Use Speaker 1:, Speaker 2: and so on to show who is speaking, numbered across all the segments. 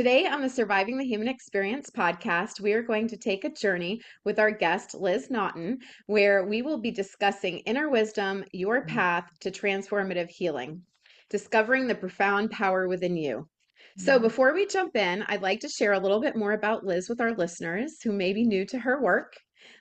Speaker 1: Today on the Surviving the Human Experience podcast, we are going to take a journey with our guest, Lizz Naughton, where we will be discussing inner wisdom, your path to transformative healing, discovering the profound power within you. So, before we jump in, I'd like to share a little bit more about Lizz with our listeners who may be new to her work.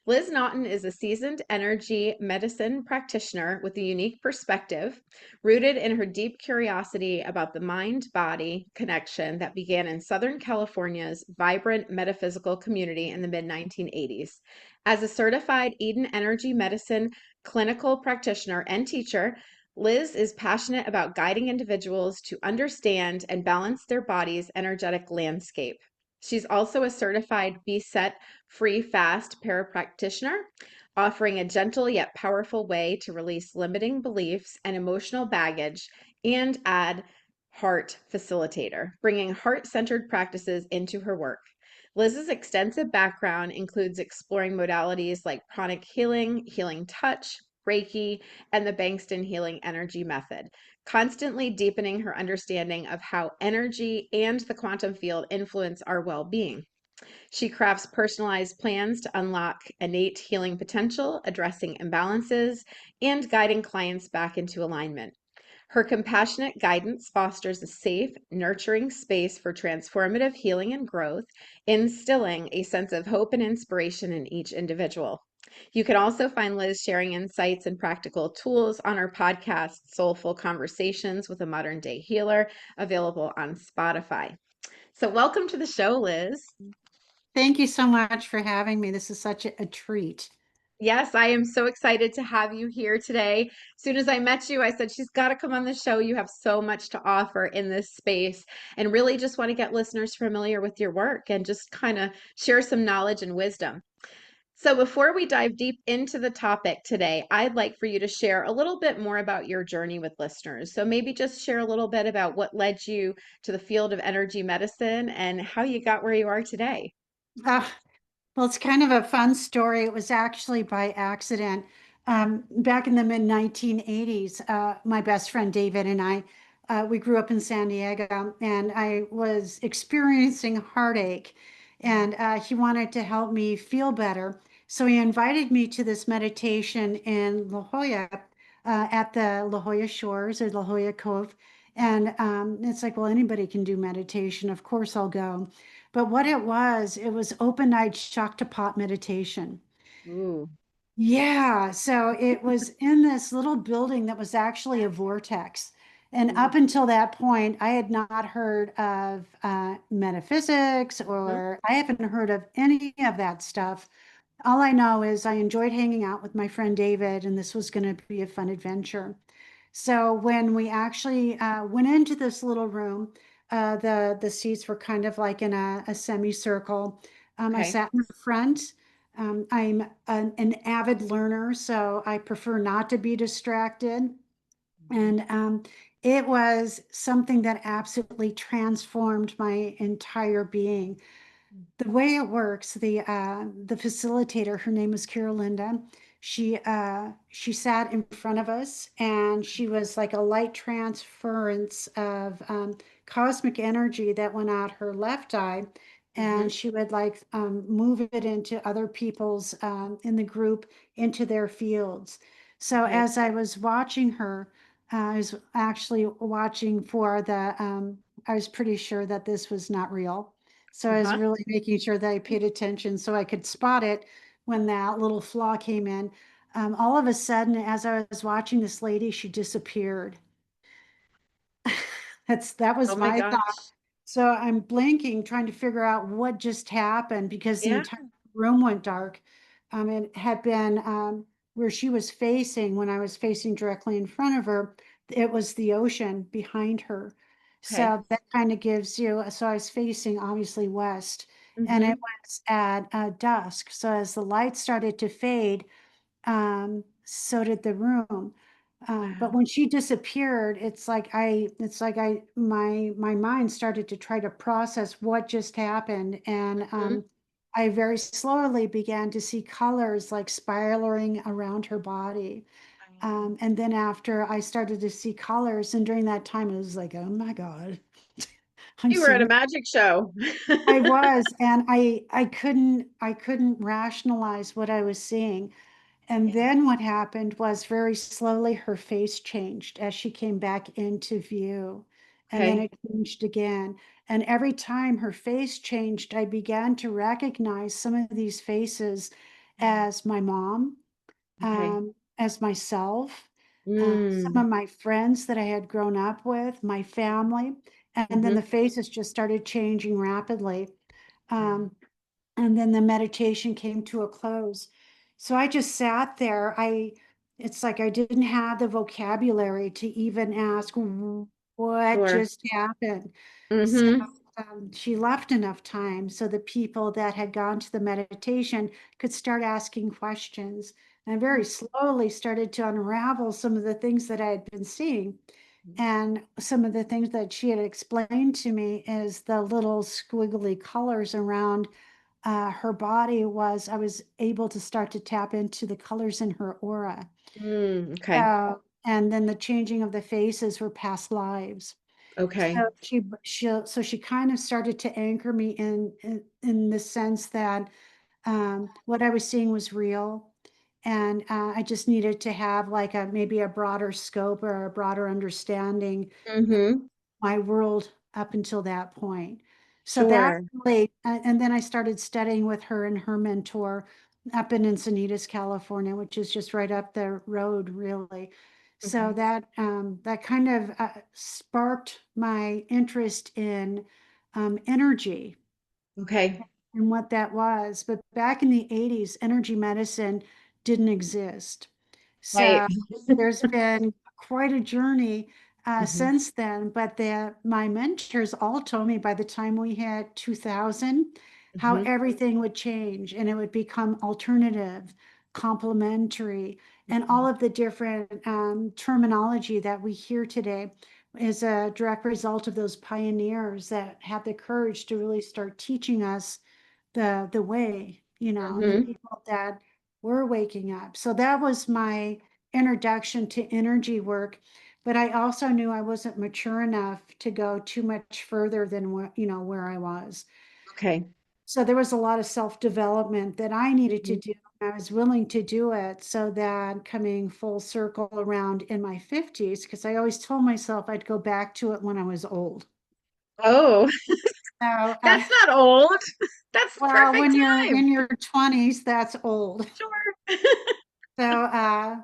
Speaker 1: Lizz Naughton is a seasoned energy medicine practitioner with a unique perspective, rooted in her deep curiosity about the mind-body connection that began in Southern California's vibrant metaphysical community in the mid-1980s. As a certified Eden Energy Medicine clinical practitioner and teacher, Lizz is passionate about guiding individuals to understand and balance their body's energetic landscape. She's also a certified BSET free fast parapractitioner, offering a gentle yet powerful way to release limiting beliefs and emotional baggage, and add heart facilitator, bringing heart-centered practices into her work. Lizz's extensive background includes exploring modalities like pranic healing, healing touch, Reiki, and the Bengston Healing Energy Method, constantly deepening her understanding of how energy and the quantum field influence our well-being. She crafts personalized plans to unlock innate healing potential, addressing imbalances, and guiding clients back into alignment. Her compassionate guidance fosters a safe, nurturing space for transformative healing and growth, instilling a sense of hope and inspiration in each individual. You can also find Lizz sharing insights and practical tools on her podcast, Soulful Conversations with a Modern Day Healer, available on Spotify. So, welcome to the show, Lizz.
Speaker 2: Thank you so much for having me. This is such a treat.
Speaker 1: Yes, I am so excited to have you here today. As soon as I met you, I said, she's got to come on the show. You have so much to offer in this space, and really just want to get listeners familiar with your work and just kind of share some knowledge and wisdom. So, before we dive deep into the topic today, I'd like for you to share a little bit more about your journey with listeners. So, maybe just share a little bit about what led you to the field of energy medicine and how you got where you are today.
Speaker 2: Uh, well, it's kind of a fun story. It was actually by accident. Back in the mid 1980s, my best friend David and I, we grew up in San Diego, and I was experiencing heartache, and he wanted to help me feel better. So he invited me to this meditation in La Jolla, at the La Jolla Shores or La Jolla Cove. And it's like, well, anybody can do meditation. Of course, I'll go. But what it was open-eyed Shaktapot meditation.
Speaker 1: Ooh.
Speaker 2: Yeah, so it was in this little building that was actually a vortex. And
Speaker 1: Mm.
Speaker 2: up until that point, I had not heard of metaphysics,
Speaker 1: Mhm.
Speaker 2: or I haven't heard of any of that stuff. All I know is I enjoyed hanging out with my friend David, and this was going to be a fun adventure. So when we actually went into this little room, the seats were kind of like in a semicircle. I
Speaker 1: Okay.
Speaker 2: sat in the front. I'm an avid learner, so I prefer not to be distracted. And it was something that absolutely transformed my entire being. The way it works, the facilitator, her name was Carolinda. She sat in front of us, and she was like a light transference of cosmic energy that went out her left eye,
Speaker 1: Mhm.
Speaker 2: and she would like move it into other people's in the group into their fields. So
Speaker 1: Okay.
Speaker 2: as I was watching her, I was actually watching for the. I was pretty sure that this was not real, so I was
Speaker 1: Uh-huh.
Speaker 2: really making sure that I paid attention so I could spot it when that little flaw came in. All of a sudden, as I was watching this lady, she disappeared. That
Speaker 1: Oh
Speaker 2: was
Speaker 1: my
Speaker 2: my thought.
Speaker 1: gosh.
Speaker 2: So I'm blinking, trying to figure out what just happened because the
Speaker 1: Yeah.
Speaker 2: entire room went dark. It had been where she was facing, when I was facing directly in front of her, it was the ocean behind her.
Speaker 1: Okay.
Speaker 2: So that kind of gives you, so I was facing obviously west, and it
Speaker 1: Mhm.
Speaker 2: was at dusk. So as the light started to fade, so did the room. But
Speaker 1: Wow.
Speaker 2: when she disappeared, my mind started to try to process what just happened, and
Speaker 1: Mhm.
Speaker 2: I very slowly began to see colors like spiraling around her body. And then after I started to see colors, and during that time, it was like, oh my God. I'm
Speaker 1: You were at a
Speaker 2: serious.
Speaker 1: magic show.
Speaker 2: I was, and I couldn't rationalize what I was seeing. And
Speaker 1: Yeah.
Speaker 2: then what happened was very slowly her face changed as she came back into view. And then
Speaker 1: Okay.
Speaker 2: it changed again. And every time her face changed, I began to recognize some of these faces as my mom,
Speaker 1: Okay.
Speaker 2: as myself, some
Speaker 1: Mm.
Speaker 2: of my friends that I had grown up with, my family. And then
Speaker 1: Hmm.
Speaker 2: the faces just started changing rapidly. Um, and then the meditation came to a close. So I just sat there. It's like I didn't have the vocabulary to even ask what
Speaker 1: Sure.
Speaker 2: just happened. So
Speaker 1: Hmm.
Speaker 2: she left enough time so the people that had gone to the meditation could start asking questions. And I very slowly started to unravel some of the things that I had been seeing. And some of the things that she had explained to me is the little squiggly colors around her body was, I was able to start to tap into the colors in her aura.
Speaker 1: Mm. Okay.
Speaker 2: Uh, and then the changing of the faces were past lives.
Speaker 1: Okay.
Speaker 2: So she kind of started to anchor me in the sense that what I was seeing was real. And I just needed to have like a maybe a broader scope or a broader understanding
Speaker 1: Hmm.
Speaker 2: my world up until that point. So that
Speaker 1: Sure.
Speaker 2: really, and then I started studying with her and her mentor up in Encinitas, California, which is just right up the road, really. So
Speaker 1: Okay.
Speaker 2: that kind of sparked my interest in energy
Speaker 1: Okay.
Speaker 2: and what that was. But back in the 80s, energy medicine didn't exist.
Speaker 1: Right.
Speaker 2: So there's been quite a journey
Speaker 1: Hmm.
Speaker 2: since then. But my mentors all told me by the time we hit 2000, how
Speaker 1: Hmm.
Speaker 2: everything would change and it would become alternative, complementary, and all of the different terminology that we hear today is a direct result of those pioneers that had the courage to really start teaching us the way, and the
Speaker 1: Hmm.
Speaker 2: people that were waking up. So that was my introduction to energy work. But I also knew I wasn't mature enough to go too much further than where I was.
Speaker 1: Okay.
Speaker 2: So there was a lot of self-development that I needed to
Speaker 1: Mhm.
Speaker 2: do. I was willing to do it so that coming full circle around in my 50s, because I always told myself I'd go back to it when I was old.
Speaker 1: Oh,
Speaker 2: So,
Speaker 1: that's not old. That's the
Speaker 2: well,
Speaker 1: perfect
Speaker 2: when you're
Speaker 1: time.
Speaker 2: in your 20s, that's old.
Speaker 1: Sure.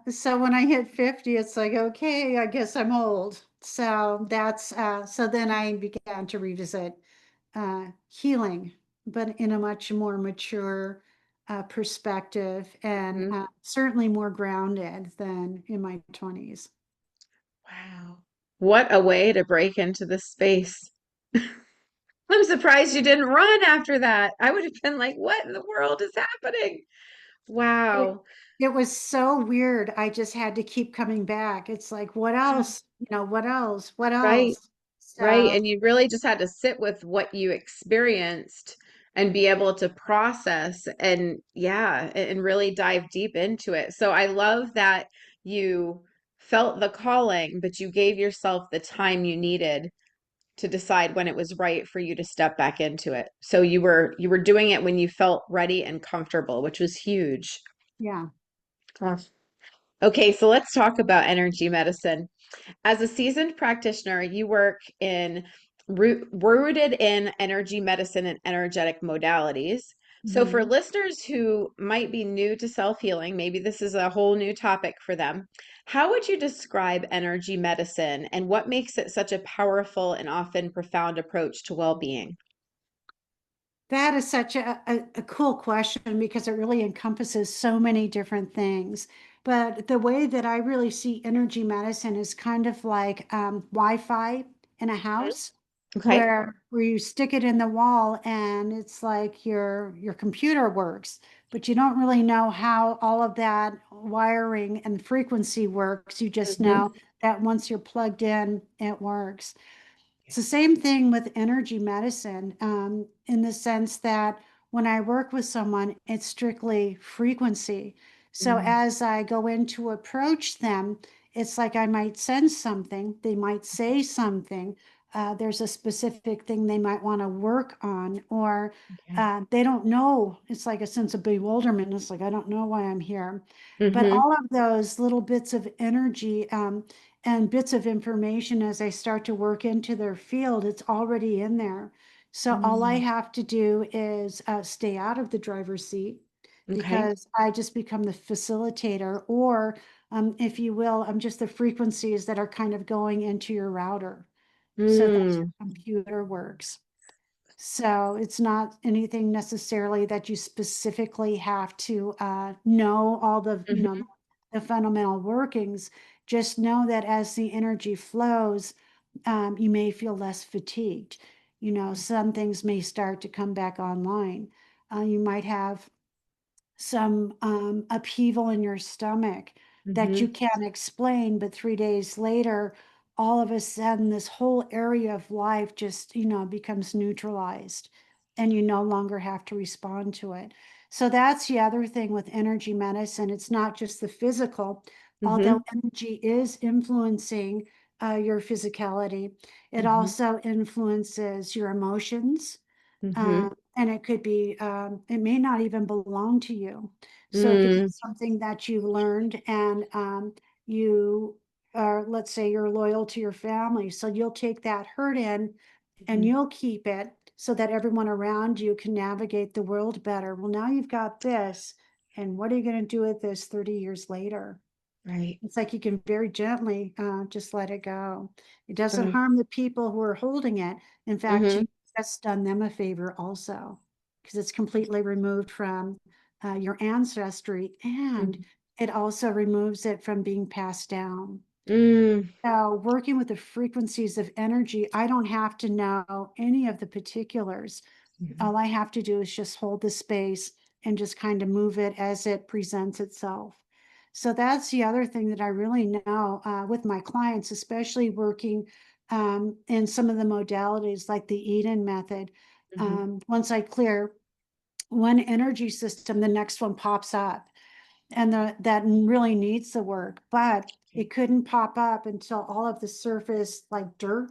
Speaker 2: So when I hit 50, it's like, okay, I guess I'm old. So then I began to revisit healing, but in a much more mature perspective and
Speaker 1: Mhm.
Speaker 2: certainly more grounded than in my 20s.
Speaker 1: Wow. What a way to break into this space. I'm surprised you didn't run after that. I would have been like, what in the world is happening?
Speaker 2: It,
Speaker 1: Wow.
Speaker 2: it was so weird. I just had to keep coming back. It's like, what else? What else? What
Speaker 1: Right.
Speaker 2: else?
Speaker 1: Right.
Speaker 2: So
Speaker 1: And you really just had to sit with what you experienced and be able to process and, yeah, and really dive deep into it. So I love that you felt the calling, but you gave yourself the time you needed to decide when it was right for you to step back into it. So you were doing it when you felt ready and comfortable, which was huge.
Speaker 2: yeah.
Speaker 1: Gosh. Okay, so let's talk about energy medicine. As a seasoned practitioner, you work in rooted in energy medicine and energetic modalities. So, for
Speaker 2: Mhm.
Speaker 1: listeners who might be new to self healing, maybe this is a whole new topic for them. How would you describe energy medicine and what makes it such a powerful and often profound approach to well being?
Speaker 2: That is such a cool question because it really encompasses so many different things. But the way that I really see energy medicine is kind of like Wi-Fi in a
Speaker 1: Mhm.
Speaker 2: house
Speaker 1: Okay.
Speaker 2: where you stick it in the wall and it's like your computer works, but you don't really know how all of that wiring and frequency works. You just
Speaker 1: Hmm.
Speaker 2: know that once you're plugged in, it works. It's the same thing with energy medicine, in the sense that when I work with someone, it's strictly frequency. So
Speaker 1: Mm.
Speaker 2: as I go in to approach them, it's like I might sense something, they might say something, there's a specific thing they might want to work on, or
Speaker 1: Okay.
Speaker 2: they don't know. It's like a sense of bewilderment. It's like, I don't know why I'm here. But
Speaker 1: Mm-hmm.
Speaker 2: all of those little bits of energy and bits of information, as I start to work into their field, it's already in there. So all I
Speaker 1: Mm.
Speaker 2: have to do is stay out of the driver's seat,
Speaker 1: Okay.
Speaker 2: because I just become the facilitator, or if you will, I'm just the frequencies that are kind of going into your router. So that's
Speaker 1: Mm.
Speaker 2: how computer works. So it's not anything necessarily that you specifically have to know all the,
Speaker 1: Mm-hmm.
Speaker 2: the fundamental workings. Just know that as the energy flows, you may feel less fatigued. Some things may start to come back online. You might have some upheaval in your stomach that
Speaker 1: Mm-hmm.
Speaker 2: you can't explain, but 3 days later, all of a sudden, this whole area of life just, becomes neutralized, and you no longer have to respond to it. So that's the other thing with energy medicine. It's not just the physical, although
Speaker 1: Mm-hmm.
Speaker 2: energy is influencing your physicality. It
Speaker 1: Mm-hmm.
Speaker 2: also influences your emotions,
Speaker 1: Mm-hmm.
Speaker 2: and it could be, it may not even belong to you. So it could be
Speaker 1: Mm.
Speaker 2: something that you learned, and you are, let's say you're loyal to your family. So you'll take that hurt in and
Speaker 1: Mm-hmm.
Speaker 2: you'll keep it so that everyone around you can navigate the world better. Well, now you've got this. And what are you going to do with this 30 years later?
Speaker 1: Right.
Speaker 2: It's like you can very gently just let it go. It doesn't
Speaker 1: Good.
Speaker 2: harm the people who are holding it. In fact,
Speaker 1: Mm-hmm.
Speaker 2: you just done them a favor also, because it's completely removed from your ancestry, and
Speaker 1: Mm-hmm.
Speaker 2: it also removes it from being passed down.
Speaker 1: Mm.
Speaker 2: So working with the frequencies of energy, I don't have to know any of the particulars.
Speaker 1: Mm-hmm.
Speaker 2: All I have to do is just hold the space and just kind of move it as it presents itself. So that's the other thing that I really know with my clients, especially working in some of the modalities like the Eden method.
Speaker 1: Mm-hmm.
Speaker 2: Once I clear one energy system, the next one pops up, and that really needs the work, but it couldn't pop up until all of the surface, like dirt,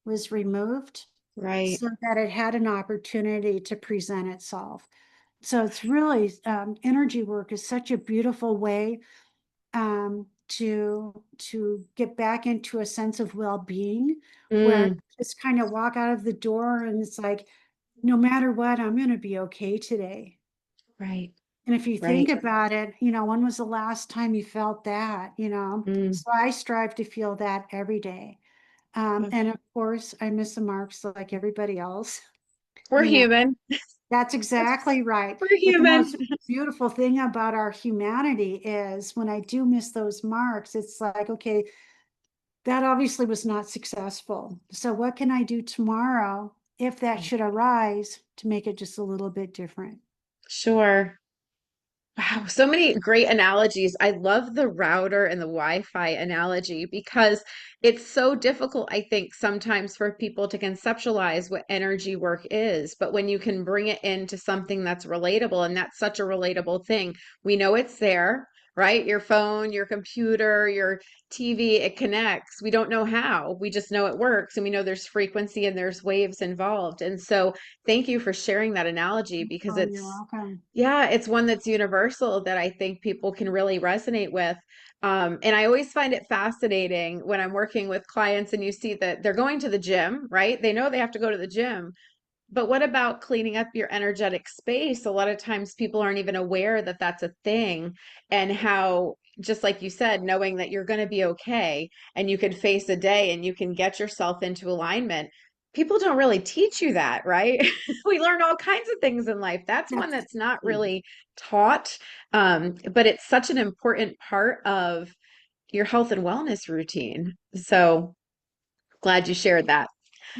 Speaker 2: was removed,
Speaker 1: Right.
Speaker 2: so that it had an opportunity to present itself. So it's really, energy work is such a beautiful way to get back into a sense of well-being, where
Speaker 1: Mm.
Speaker 2: you just kind of walk out of the door and it's like, no matter what, I'm going to be okay today.
Speaker 1: Right.
Speaker 2: And if you think
Speaker 1: Right.
Speaker 2: about it, when was the last time you felt that?
Speaker 1: Mm.
Speaker 2: So I strive to feel that every day.
Speaker 1: Good.
Speaker 2: And of course, I miss the marks like everybody else.
Speaker 1: We're
Speaker 2: You know,
Speaker 1: human.
Speaker 2: that's exactly right.
Speaker 1: We're
Speaker 2: But the
Speaker 1: human.
Speaker 2: most beautiful thing about our humanity is when I do miss those marks, it's like, okay, that obviously was not successful. So what can I do tomorrow if that should arise to make it just a little bit different?
Speaker 1: Sure. Wow, so many great analogies. I love the router and the Wi-Fi analogy because it's so difficult, I think, sometimes for people to conceptualize what energy work is. But when you can bring it into something that's relatable, and that's such a relatable thing, we know it's there, right? Your phone, your computer, your TV, it connects. We don't know how. We just know it works, and we know there's frequency and there's waves involved. And so, thank you for sharing that analogy because
Speaker 2: Oh, you're
Speaker 1: it's
Speaker 2: welcome.
Speaker 1: yeah, it's one that's universal that I think people can really resonate with. And I always find it fascinating when I'm working with clients and you see that they're going to the gym, right? They know they have to go to the gym, but what about cleaning up your energetic space? A lot of times people aren't even aware that that's a thing, and how, just like you said, knowing that you're going to be okay and you can face a day and you can get yourself into alignment. People don't really teach you that, right? We learn all kinds of things in life. That's one
Speaker 2: That's
Speaker 1: that's not really taught, but it's such an important part of your health and wellness routine. So glad you shared that.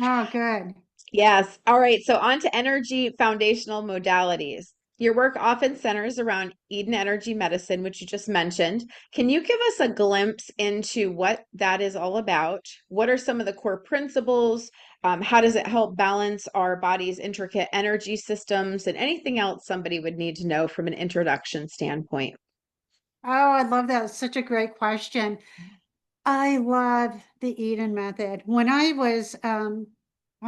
Speaker 2: oh, good.
Speaker 1: Yes. All right. So on to energy foundational modalities. Your work often centers around Eden Energy Medicine, which you just mentioned. Can you give us a glimpse into what that is all about? What are some of the core principles? How does it help balance our body's intricate energy systems, and anything else somebody would need to know from an introduction standpoint?
Speaker 2: Oh, I love that. It's such a great question. I love the Eden method. When I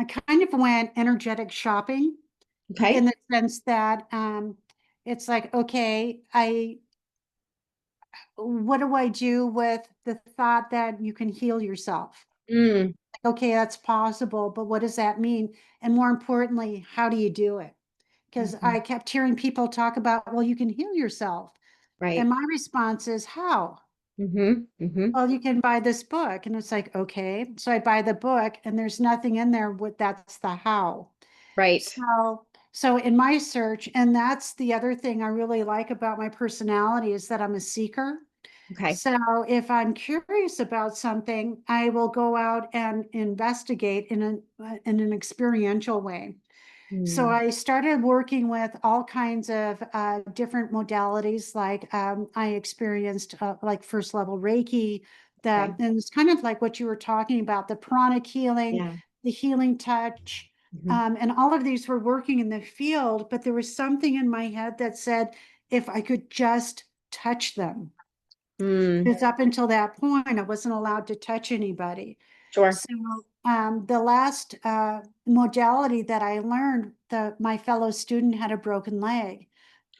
Speaker 2: kind of went energetic shopping in
Speaker 1: Okay.
Speaker 2: the sense that it's like, okay, what do I do with the thought that you can heal yourself?
Speaker 1: Mm,
Speaker 2: Okay, that's possible, but what does that mean? And more importantly, how do you do it? Because
Speaker 1: mhm.
Speaker 2: I kept hearing people talk about, well, you can heal yourself. And
Speaker 1: Right.
Speaker 2: my response is, how?
Speaker 1: Hmm.
Speaker 2: Well, you can buy this book. And it's like, okay. So I buy the book and there's nothing in there with that's the how.
Speaker 1: Right.
Speaker 2: So in my search, and that's the other thing I really like about my personality is that I'm a seeker.
Speaker 1: Okay.
Speaker 2: So if I'm curious about something, I will go out and investigate in an experiential way. So
Speaker 1: Mm,
Speaker 2: I started working with all kinds of different modalities. Like I experienced like first level Reiki,
Speaker 1: okay.
Speaker 2: and it's kind of like what you were talking about, the pranic healing,
Speaker 1: Yeah.
Speaker 2: the healing touch.
Speaker 1: Hmm.
Speaker 2: And all of these were working in the field, but there was something in my head that said, if I could just touch them.
Speaker 1: Mm,
Speaker 2: Because up until that point, I wasn't allowed to touch anybody.
Speaker 1: sure.
Speaker 2: So the last modality that I learned, my fellow student had a broken leg.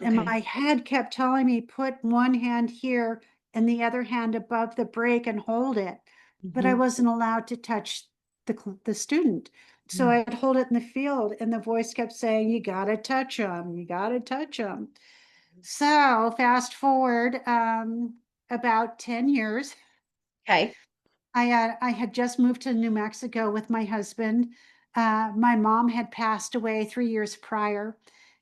Speaker 2: And
Speaker 1: Okay.
Speaker 2: my head kept telling me, put one hand here and the other hand above the brake and hold it. But I
Speaker 1: Hmm.
Speaker 2: wasn't allowed to touch the student. So
Speaker 1: Mm,
Speaker 2: I'd hold it in the field, and the voice kept saying, you got to touch them. You got to touch them. So fast forward about 10 years.
Speaker 1: okay.
Speaker 2: I had just moved to New Mexico with my husband. My mom had passed away 3 years prior,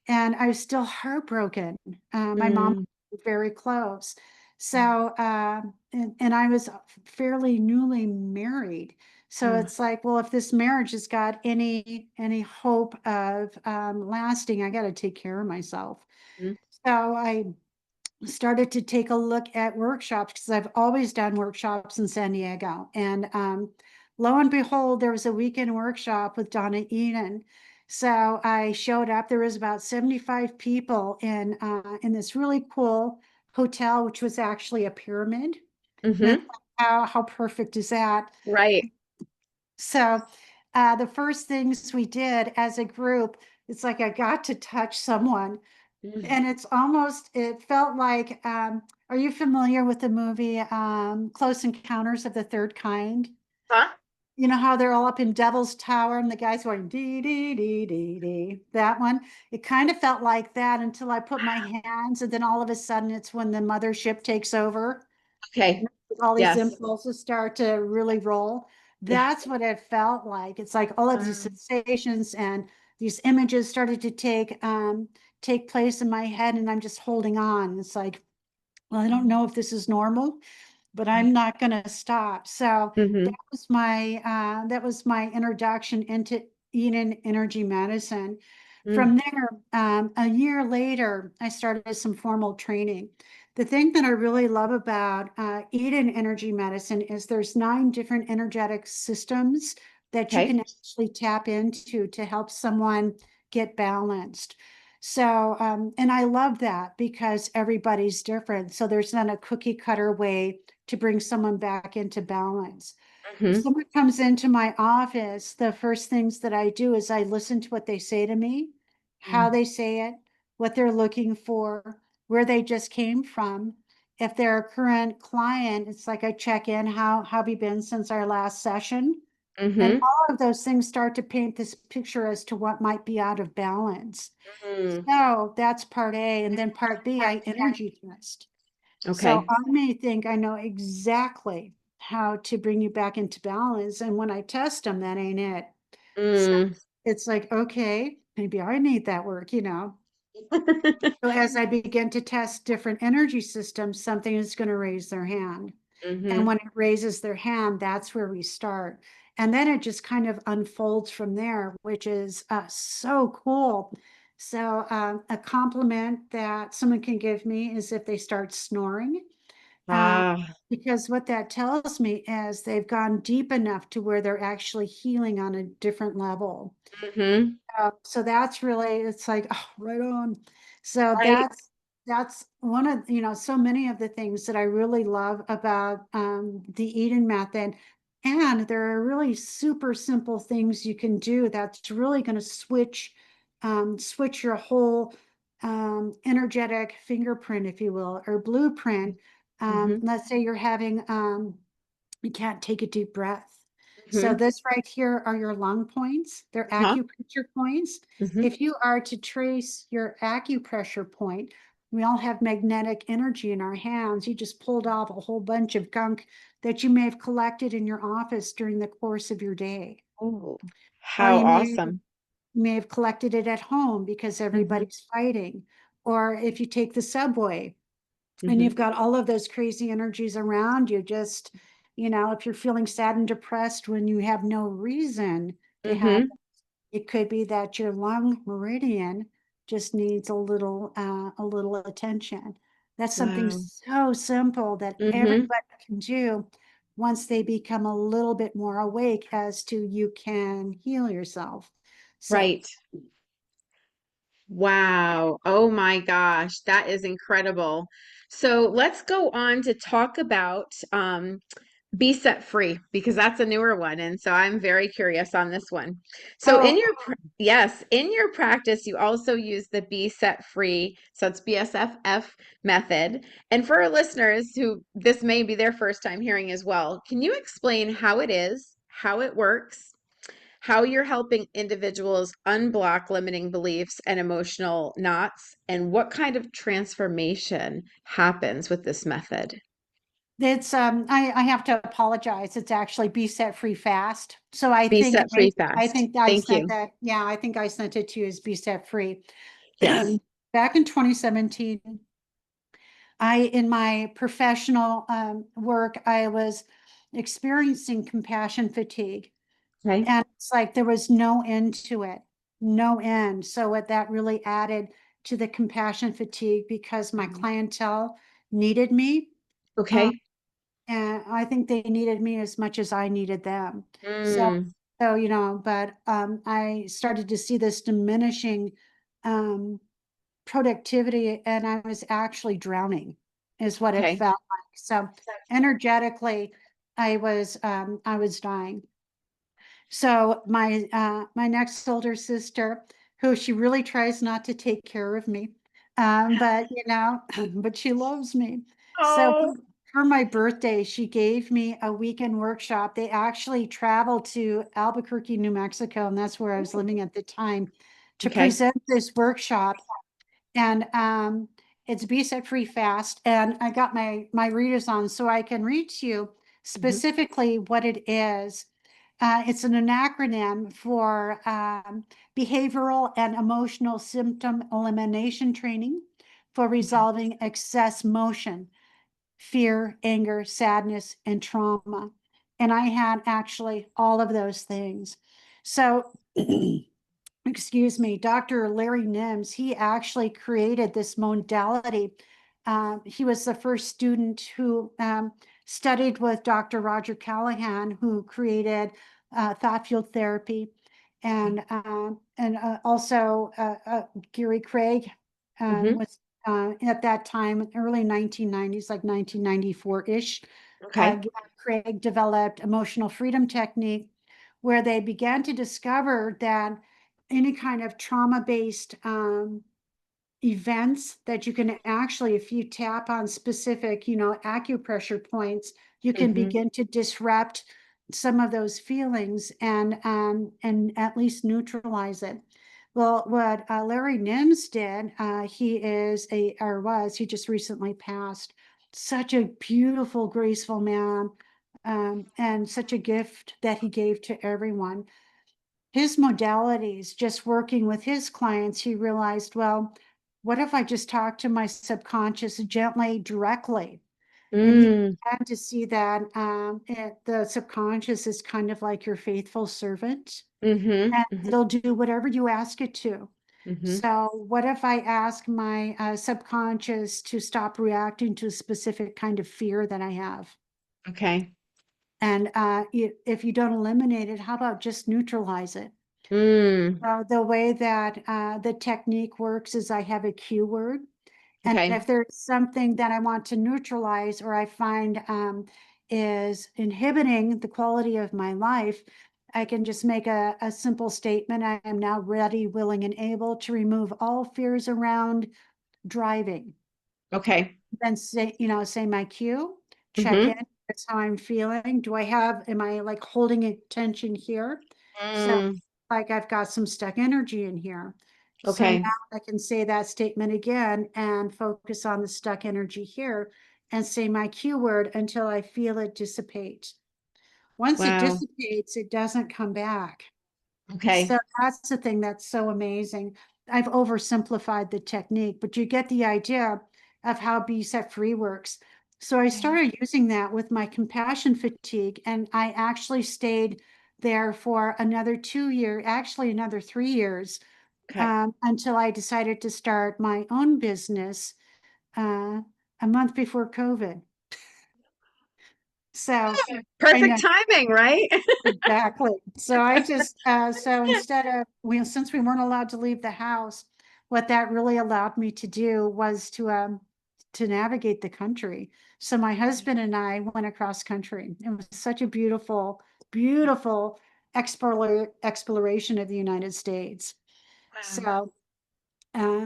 Speaker 2: and I was still heartbroken. My mom
Speaker 1: Mm,
Speaker 2: was very close. So, and I was fairly newly married. So
Speaker 1: mm,
Speaker 2: it's like, well, if this marriage has got any hope of lasting, I got to take care of myself.
Speaker 1: mm,
Speaker 2: So I started to take a look at workshops because I've always done workshops in San Diego. And lo and behold, there was a weekend workshop with Donna Eden. So I showed up. There was about 75 people in this really cool hotel, which was actually a pyramid. And it's
Speaker 1: hmm.
Speaker 2: like, how perfect is that?
Speaker 1: Right.
Speaker 2: So the first things we did as a group, it's like I got to touch someone,
Speaker 1: Mm.
Speaker 2: and it felt like, are you familiar with the movie Close Encounters of the Third Kind?
Speaker 1: Huh?
Speaker 2: You know how they're all up in Devil's Tower and the guy's going dee dee dee dee dee. That one. It kind of felt like that until I put my hands, and then all of a sudden it's when the mothership takes over.
Speaker 1: Okay.
Speaker 2: All these
Speaker 1: Yes.
Speaker 2: impulses start to really roll.
Speaker 1: Yeah.
Speaker 2: That's what it felt like. It's like all of these
Speaker 1: Um,
Speaker 2: sensations and these images started to take place in my head, and I'm just holding on. It's like, well, I don't know if this is normal, but I'm not going to stop. So
Speaker 1: hmm.
Speaker 2: that was my introduction into Eden energy medicine.
Speaker 1: Mm,
Speaker 2: From there, a year later, I started some formal training. The thing that I really love about Eden energy medicine is there's 9 different energetic systems that you
Speaker 1: okay.
Speaker 2: can actually tap into to help someone get balanced. So, and I love that because everybody's different. So there's not a cookie cutter way to bring someone back into balance. If
Speaker 1: Hmm.
Speaker 2: someone comes into my office, the first things that I do is I listen to what they say to me, how
Speaker 1: Mm,
Speaker 2: they say it, what they're looking for, where they just came from. If they're a current client, it's like I check in, how have you been since our last session? And
Speaker 1: hmm.
Speaker 2: all of those things start to paint this picture as to what might be out of balance.
Speaker 1: Mm,
Speaker 2: So that's part A. And then part B, I energy test. So
Speaker 1: okay.
Speaker 2: I may think I know exactly how to bring you back into balance. And when I test them, that ain't it. So
Speaker 1: Mm.
Speaker 2: it's like, okay, maybe I need that work. So as I begin to test different energy systems, something is going to raise their hand. And
Speaker 1: Hmm.
Speaker 2: when it raises their hand, that's where we start. And then it just kind of unfolds from there, which is so cool. So, a compliment that someone can give me is if they start snoring, uh,
Speaker 1: Ah.
Speaker 2: because what that tells me is they've gone deep enough to where they're actually healing on a different level.
Speaker 1: Hmm.
Speaker 2: So that's really, it's like, oh, right on. So
Speaker 1: Right.
Speaker 2: that's one of, so many of the things that I really love about the Eden method. And there are really super simple things you can do that's really going to switch your whole energetic fingerprint, if you will, or blueprint.
Speaker 1: Mm-hmm.
Speaker 2: Let's say you're having you can't take a deep breath. So
Speaker 1: Mm-hmm.
Speaker 2: this right here are your lung points. They're
Speaker 1: Huh?
Speaker 2: acupressure points.
Speaker 1: Mm-hmm.
Speaker 2: If you are to trace your acupressure point, we all have magnetic energy in our hands. You just pulled off a whole bunch of gunk that you may have collected in your office during the course of your day.
Speaker 1: Oh,
Speaker 2: Or
Speaker 1: how
Speaker 2: you
Speaker 1: awesome.
Speaker 2: may have collected it at home because
Speaker 1: Mm-hmm.
Speaker 2: everybody's fighting. Or if you take the subway, and
Speaker 1: Mm-hmm.
Speaker 2: you've got all of those crazy energies around you, just, if you're feeling sad and depressed when you have no reason to have,
Speaker 1: Mm-hmm.
Speaker 2: it could be that your lung meridian just needs a little attention. That's something
Speaker 1: Wow.
Speaker 2: so simple that
Speaker 1: Mm-hmm.
Speaker 2: everybody can do once they become a little bit more awake as to you can heal yourself. So
Speaker 1: Right. Wow. Oh my gosh, that is incredible. So let's go on to talk about Be Set Free because that's a newer one. And so I'm very curious on this one. So
Speaker 2: oh,
Speaker 1: yes, in your practice, you also use the Be Set Free. So it's BSFF method. And for our listeners who this may be their first time hearing as well, can you explain how it is, how it works, how you're helping individuals unblock limiting beliefs and emotional knots, and what kind of transformation happens with this method?
Speaker 2: it's I have to apologize. It's actually Be Set Free Fast. So I
Speaker 1: Be
Speaker 2: think
Speaker 1: set free
Speaker 2: I
Speaker 1: fast.
Speaker 2: think I
Speaker 1: Thank
Speaker 2: sent
Speaker 1: you.
Speaker 2: that. Yeah, I think I sent it to you as Be Set Free.
Speaker 1: Yes.
Speaker 2: Back in 2017, in my professional work, I was experiencing compassion fatigue.
Speaker 1: Okay.
Speaker 2: And it's like there was no end to it, no end. So what that really added to the compassion fatigue because my
Speaker 1: Mhm.
Speaker 2: clientele needed me. Um,
Speaker 1: Okay.
Speaker 2: and I think they needed me as much as I needed them. So,
Speaker 1: Mm,
Speaker 2: but I started to see this diminishing um, productivity, and I was actually drowning, is what it
Speaker 1: okay.
Speaker 2: felt like. So, energetically, I was dying. So my next older sister, who she really tries not to take care of me, but but she loves me. So
Speaker 1: Oh,
Speaker 2: for my birthday, she gave me a weekend workshop. They actually traveled to Albuquerque, New Mexico, and that's where I was living at the time, to
Speaker 1: okay.
Speaker 2: present this workshop. And it's Be Set Free Fast. And I got my readers on so I can read to you
Speaker 1: Hmm.
Speaker 2: specifically what it is. It's an acronym for behavioral and emotional symptom elimination training for
Speaker 1: Okay.
Speaker 2: resolving excess motion, fear, anger, sadness, and trauma. And I had actually all of those things. So, excuse me, Dr. Larry Nims, he actually created this modality. He was the first student who studied with Dr. Roger Callahan, who created thought field therapy,
Speaker 1: Okay.
Speaker 2: and also Gary Craig
Speaker 1: Hmm.
Speaker 2: was at that time, early 1990s, like 1994-ish.
Speaker 1: Okay.
Speaker 2: Gary Craig developed emotional freedom technique, where they began to discover that any kind of trauma-based events that you can actually, if you tap on specific, acupressure points, you can
Speaker 1: Hmm.
Speaker 2: begin to disrupt some of those feelings and at least neutralize it. Well, what Larry Nims did, he is a or was he just recently passed. Such a beautiful, graceful man, and such a gift that he gave to everyone. His modalities, just working with his clients, he realized, well, what if I just talk to my subconscious gently, directly? And he
Speaker 1: Mm,
Speaker 2: had to see that the subconscious is kind of like your faithful servant,
Speaker 1: hmm.
Speaker 2: and
Speaker 1: Hmm.
Speaker 2: it'll do whatever you ask it to.
Speaker 1: Hmm.
Speaker 2: So, what if I ask my subconscious to stop reacting to a specific kind of fear that I have?
Speaker 1: Okay.
Speaker 2: And if you don't eliminate it, how about just neutralize it?
Speaker 1: Mm,
Speaker 2: The way that the technique works is I have a cue word, And
Speaker 1: Okay.
Speaker 2: if there's something that I want to neutralize or I find is inhibiting the quality of my life, I can just make a simple statement. I am now ready, willing, and able to remove all fears around driving.
Speaker 1: Okay.
Speaker 2: Then say, say my cue, check in.
Speaker 1: Mm-hmm.
Speaker 2: That's how I'm feeling. Am I like holding attention here? So
Speaker 1: Mm,
Speaker 2: like I've got some stuck energy in here. So now
Speaker 1: okay.
Speaker 2: I can say that statement again and focus on the stuck energy here and say my cue word until I feel it dissipate. Once it
Speaker 1: Wow.
Speaker 2: dissipates, it doesn't come back.
Speaker 1: Okay.
Speaker 2: So that's the thing that's so amazing. I've oversimplified the technique, but you get the idea of how Be Set Free works. So I started using that with my compassion fatigue, and I actually stayed there for another 2 years, actually another 3 years,
Speaker 1: Okay.
Speaker 2: until I decided to start my own business uh, a month before COVID. So I
Speaker 1: Perfect
Speaker 2: know.
Speaker 1: timing, right?
Speaker 2: Exactly. So instead of, since we weren't allowed to leave the house, what that really allowed me to do was to navigate the country. So my husband and I went across country. It was such a beautiful, beautiful exploration of the United States.
Speaker 1: Wow.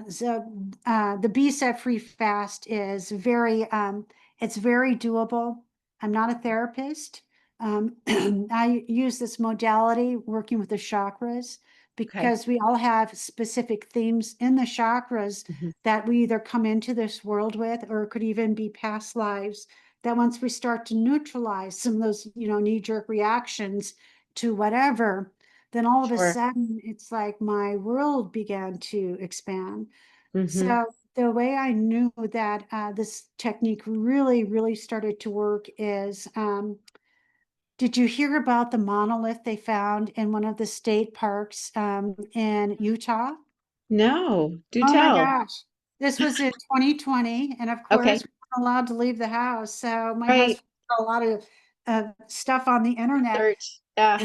Speaker 2: So the Be Set Free Fast is it's very doable. I'm not a therapist. I use this modality working with the chakras
Speaker 1: Okay.
Speaker 2: because we all have specific themes in the chakras
Speaker 1: Mhm.
Speaker 2: that we either come into this world with, or it could even be past lives, that once we start to neutralize some of those, knee-jerk reactions to whatever, then all of a
Speaker 1: Sure.
Speaker 2: sudden it's like my world began to expand.
Speaker 1: Mm-hmm.
Speaker 2: So the way I knew that this technique really, really started to work is, did you hear about the monolith they found in one of the state parks in Utah?
Speaker 1: No, do
Speaker 2: Oh my
Speaker 1: tell.
Speaker 2: gosh. This was in 2020. And of
Speaker 1: Okay.
Speaker 2: course, we weren't allowed to leave the house. So my
Speaker 1: Right.
Speaker 2: husband saw a lot of stuff on the internet.
Speaker 1: Research. Yeah.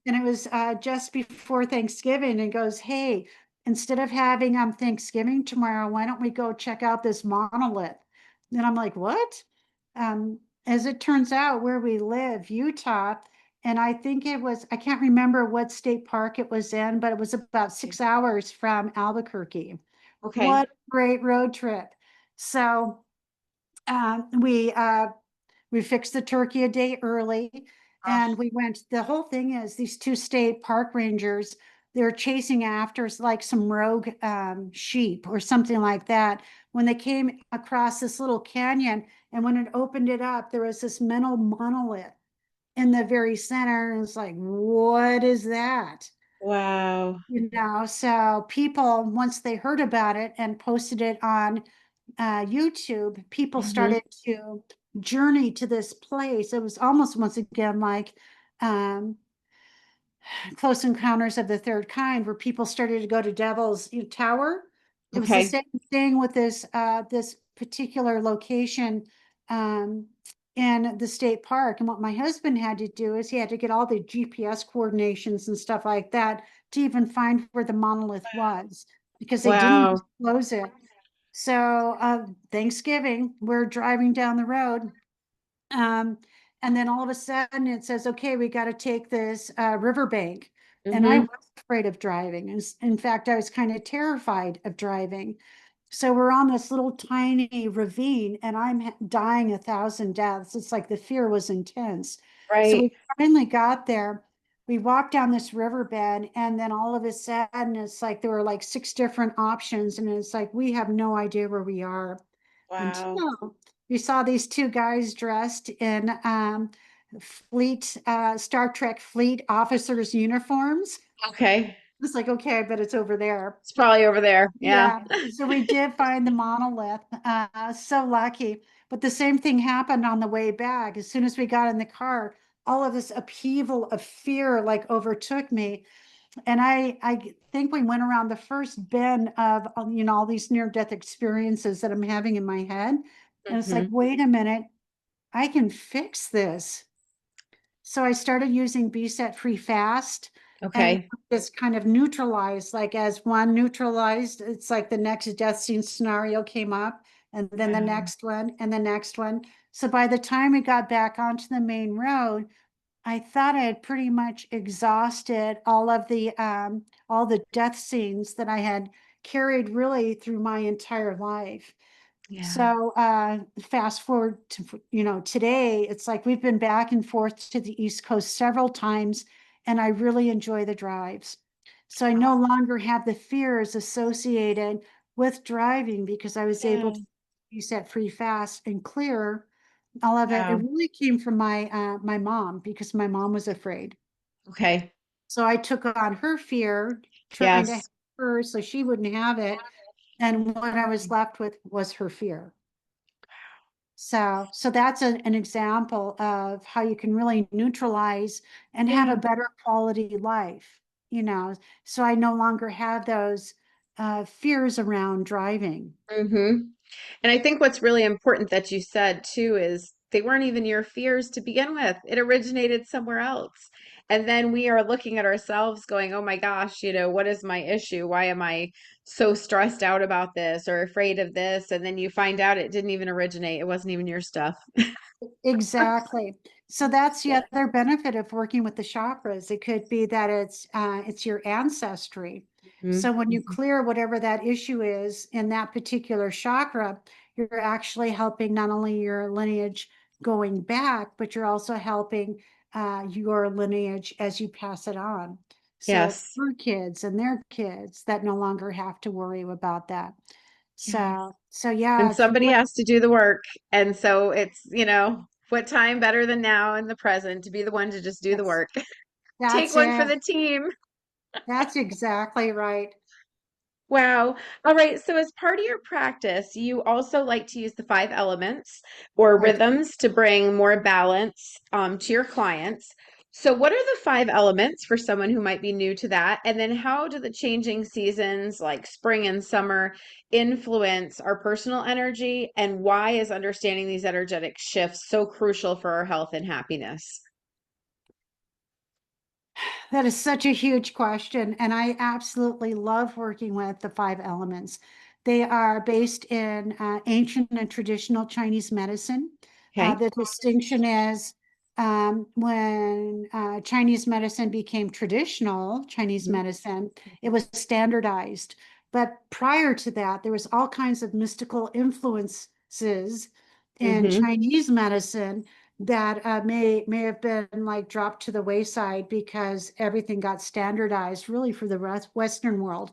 Speaker 2: And it was just before Thanksgiving, and goes, hey, instead of having Thanksgiving tomorrow, why don't we go check out this monolith? And I'm like, what? As it turns out, where we live, Utah, and I think I can't remember what state park it was in, but it was about 6 hours from Albuquerque.
Speaker 1: Okay.
Speaker 2: What a great road trip. So um, we uh, we fixed the turkey a day early,
Speaker 1: Ah,
Speaker 2: and we went. The whole thing is these two state park rangers, they're chasing after like some rogue sheep or something like that. When they came across this little canyon, and when it opened it up, there was this metal monolith in the very center. And it's like, what is that?
Speaker 1: wow.
Speaker 2: So people, once they heard about it and posted it on YouTube, people
Speaker 1: Mm-hmm.
Speaker 2: started to journey to this place. It was almost once again like um, Close Encounters of the Third Kind, where people started to go to Devil's Tower. It was the
Speaker 1: Okay.
Speaker 2: same thing with this particular location um, in the state park. And what my husband had to do is he had to get all the GPS coordinations and stuff like that to even find where the monolith was, because they didn't
Speaker 1: Wow.
Speaker 2: close it. So Thanksgiving, we're driving down the road. Um, and then all of a sudden it says, okay, we got to take this riverbank. And I
Speaker 1: Mm-hmm.
Speaker 2: was afraid of driving. In fact, I was kind of terrified of driving. So we're on this little tiny ravine, and I'm dying 1,000 deaths. It's like the fear was intense. So
Speaker 1: Right.
Speaker 2: we finally got there. We walked down this riverbed, and then all of a sudden, it's like there were like 6 different options, and it's like we have no idea where we are
Speaker 1: Wow.
Speaker 2: until we saw these two guys dressed in Star Trek fleet officers' uniforms.
Speaker 1: Okay.
Speaker 2: It's like, okay, I bet it's over there.
Speaker 1: It's probably over there. Yeah.
Speaker 2: Yeah, so we did find the monolith. So lucky. But the same thing happened on the way back. As soon as we got in the car, all of this upheaval of fear like overtook me. And I think we went around the first bend of, all these near-death experiences that I'm having in my head. And it's like,
Speaker 1: Mm-hmm.
Speaker 2: wait a minute, I can fix this. So I started using Be Set Free Fast, and
Speaker 1: Okay.
Speaker 2: just kind of neutralized, like as one neutralized, it's like the next death scene scenario came up. and then the
Speaker 1: Wow.
Speaker 2: next one, and the next one. So by the time we got back onto the main road, I thought I had pretty much exhausted all the death scenes that I had carried really through my entire life.
Speaker 1: Yeah.
Speaker 2: So fast forward to, today, it's like we've been back and forth to the East Coast several times, and I really enjoy the drives. So I no longer have the fears associated with driving because I was able
Speaker 1: Yeah.
Speaker 2: to be set free fast and clear. All of it. It
Speaker 1: Wow.
Speaker 2: really came from my mom because my mom was afraid.
Speaker 1: Okay.
Speaker 2: So I took on her fear, trying to help
Speaker 1: Yes.
Speaker 2: her so she wouldn't have it. And what I was left with was her fear. So that's an example of how you can really neutralize and have
Speaker 1: Yeah.
Speaker 2: a better quality life, you know. So I no longer have those fears around driving.
Speaker 1: Mm-hmm. And I think what's really important that you said too is they weren't even your fears to begin with. It originated somewhere else. And then we are looking at ourselves going, oh my gosh, what is my issue? Why am I so stressed out about this or afraid of this? And then you find out it didn't even originate. It wasn't even your stuff.
Speaker 2: Exactly. So that's the other benefit of working with the chakras. It could be that it's your ancestry. So
Speaker 1: Mhm.
Speaker 2: when you clear whatever that issue is in that particular chakra, you're actually helping not only your lineage going back, but you're also helping your lineage as you pass it on. So it's
Speaker 1: Yes.
Speaker 2: your kids and their kids that no longer have to worry about that.
Speaker 1: Yes.
Speaker 2: So yeah,
Speaker 1: And
Speaker 2: it's
Speaker 1: somebody
Speaker 2: really,
Speaker 1: has to do the work. And so it's what time better than now in the present to be the one to just do the
Speaker 2: that's
Speaker 1: work. Take
Speaker 2: that's
Speaker 1: one for
Speaker 2: it.
Speaker 1: the team.
Speaker 2: That's exactly right.
Speaker 1: Wow. All right. So, as part of your practice, you also like to use the five elements or
Speaker 2: I do.
Speaker 1: rhythms to bring more balance to your clients. So, what are the five elements for someone who might be new to that? And then, how do the changing seasons like spring and summer influence our personal energy? And why is understanding these energetic shifts so crucial for our health and happiness?
Speaker 2: That is such a huge question, and I absolutely love working with the five elements. They are based in ancient and traditional Chinese medicine.
Speaker 1: Okay.
Speaker 2: The distinction is when Chinese medicine became traditional Chinese
Speaker 1: Hmm.
Speaker 2: medicine, it was standardized. But prior to that, there was all kinds of mystical influences in
Speaker 1: Hmm.
Speaker 2: Chinese medicine that may have been like dropped to the wayside because everything got standardized really for the Western world.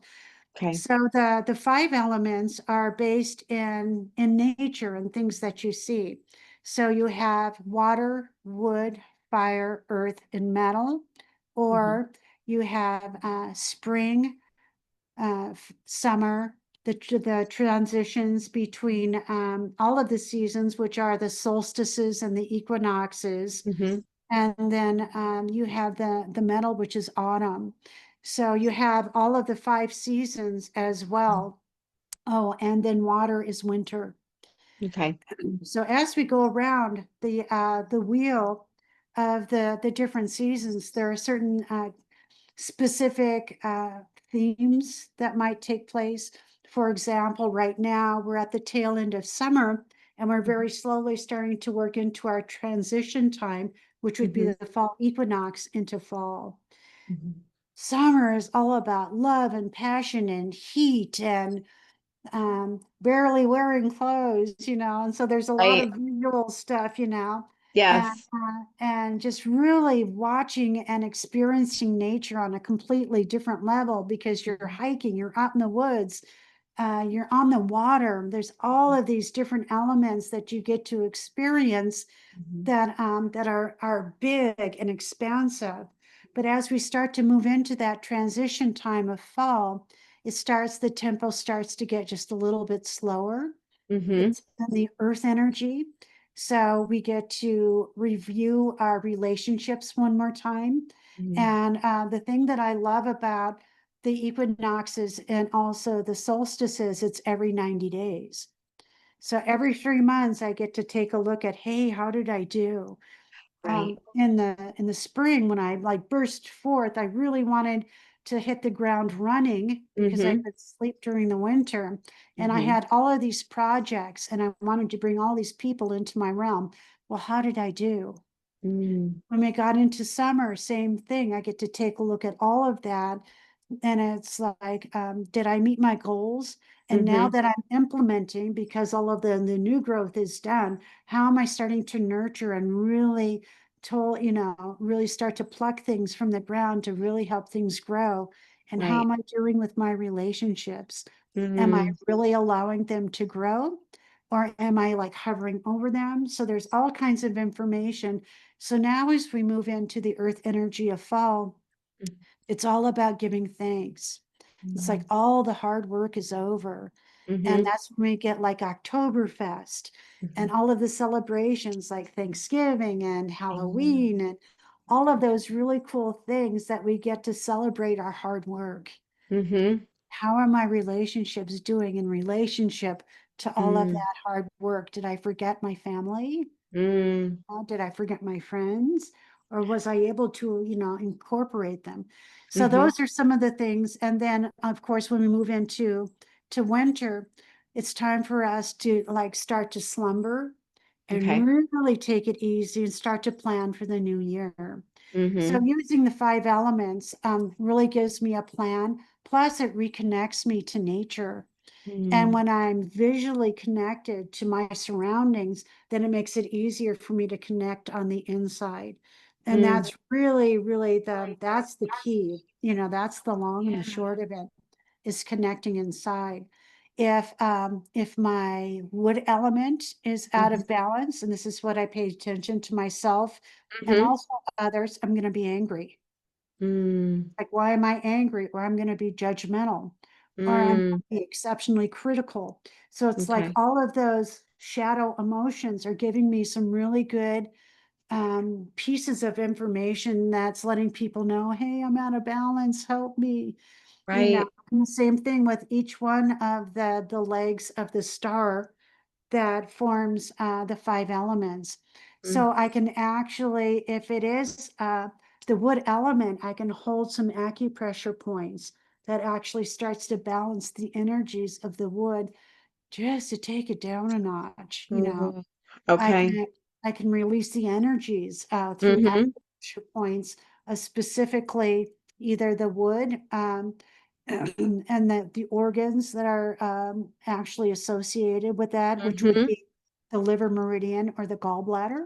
Speaker 1: Okay.
Speaker 2: So the five elements are based in nature and things that you see. So you have water, wood, fire, earth, and metal,
Speaker 1: Hmm.
Speaker 2: or you have spring, summer, the transitions between all of the seasons, which are the solstices and the equinoxes,
Speaker 1: Hmm.
Speaker 2: and then you have the metal, which is autumn. So you have all of the five seasons as well. Oh, and then water is winter.
Speaker 1: Okay.
Speaker 2: So as we go around the wheel of the different seasons, there are certain specific themes that might take place. For example, right now we're at the tail end of summer and we're very slowly starting to work into our transition time, which would be
Speaker 1: Hmm.
Speaker 2: the fall equinox into fall.
Speaker 1: Hmm.
Speaker 2: Summer is all about love and passion and heat and barely wearing clothes, and so there's a lot
Speaker 1: Right.
Speaker 2: of visual stuff,
Speaker 1: Yes.
Speaker 2: and just really watching and experiencing nature on a completely different level because you're hiking, you're out in the woods, you're on the water. There's all of these different elements that you get to experience
Speaker 1: Mhm.
Speaker 2: that are big and expansive. But as we start to move into that transition time of fall, the tempo starts to get just a little bit slower.
Speaker 1: Mhm.
Speaker 2: It's in the earth energy. So we get to review our relationships one more time.
Speaker 1: Mhm.
Speaker 2: And the thing that I love about the equinoxes and also the solstices, it's every 90 days. So every 3 months, I get to take a look at, hey, how did I do?
Speaker 1: Right.
Speaker 2: In the spring when I like burst forth, I really wanted to hit the ground running because I
Speaker 1: Mm-hmm.
Speaker 2: could sleep during the winter. And I
Speaker 1: Mm-hmm.
Speaker 2: had all of these projects and I wanted to bring all these people into my realm. Well, how did I do?
Speaker 1: Mm-hmm.
Speaker 2: When we got into summer, same thing. I get to take a look at all of that. And it's like, did I meet my goals? And now
Speaker 1: Mm-hmm.
Speaker 2: that I'm implementing, because all of the new growth is done, how am I starting to nurture and really really start to pluck things from the ground to really help things grow? And how
Speaker 1: Right.
Speaker 2: am I doing with my relationships? Am I
Speaker 1: Mm-hmm.
Speaker 2: really allowing them to grow? Or am I like hovering over them? So there's all kinds of information. So now as we move into the earth energy of fall, it's all about giving thanks. It's like all the hard work is over. And
Speaker 1: Mm-hmm.
Speaker 2: that's when we get like Oktoberfest and all of the celebrations like Thanksgiving and Halloween and all of those really cool things that we get to celebrate our hard work.
Speaker 1: Mm-hmm.
Speaker 2: How are my relationships doing in relationship to all of
Speaker 1: Mm-hmm.
Speaker 2: that hard work? Did I forget my family?
Speaker 1: Mm-hmm.
Speaker 2: Did I forget my friends? Or was I able to, incorporate them? So
Speaker 1: Mm-hmm.
Speaker 2: those are some of the things. And then, of course, when we move into to winter, it's time for us to like start to slumber and
Speaker 1: Okay.
Speaker 2: really take it easy and start to plan for the new year. So
Speaker 1: Mm-hmm.
Speaker 2: using the five elements really gives me a plan. Plus, it reconnects me to nature. And
Speaker 1: Mm-hmm.
Speaker 2: when I'm visually connected to my surroundings, then it makes it easier for me to connect on the inside. And that's really, really that's the key. That's the long and the
Speaker 1: Yeah.
Speaker 2: short of it is connecting inside. If my wood element is out
Speaker 1: Mm-hmm.
Speaker 2: of balance, and this is what I pay attention to myself and
Speaker 1: Mm-hmm.
Speaker 2: also others, I'm going to be angry.
Speaker 1: Mm-hmm.
Speaker 2: Like, why am I angry? Or I'm going to be judgmental, or I'm going
Speaker 1: Mm-hmm.
Speaker 2: to be exceptionally critical. So it's like
Speaker 1: Okay.
Speaker 2: all of those shadow emotions are giving me some really good pieces of information that's letting people know, hey, I'm out of balance, help me.
Speaker 1: Right.
Speaker 2: And the same thing with each one of the legs of the star that forms the five elements. So I can actually, if it is the wood element, I can hold some acupressure points that actually starts to balance the energies of the wood just to take it down a notch.
Speaker 1: Mm-hmm.
Speaker 2: I
Speaker 1: Okay.
Speaker 2: can I can release the energies through
Speaker 1: Mm-hmm.
Speaker 2: acupressure points, specifically either the wood and the organs that are actually associated with that, which would
Speaker 1: Mm-hmm.
Speaker 2: be the liver meridian or the gallbladder.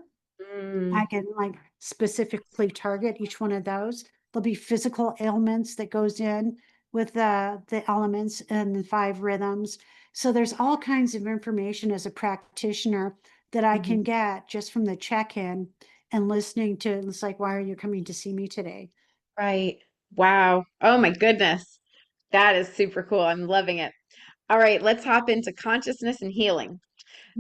Speaker 2: I
Speaker 1: Mm.
Speaker 2: can like specifically target each one of those. There'll be physical ailments that goes in with the elements and the five rhythms. So there's all kinds of information as a practitioner that I
Speaker 1: Mm-hmm.
Speaker 2: can get just from the check-in and listening to it's like, why are you coming to see me today?
Speaker 1: Right. Wow. Oh my goodness. That is super cool. I'm loving it. All right, let's hop into consciousness and healing.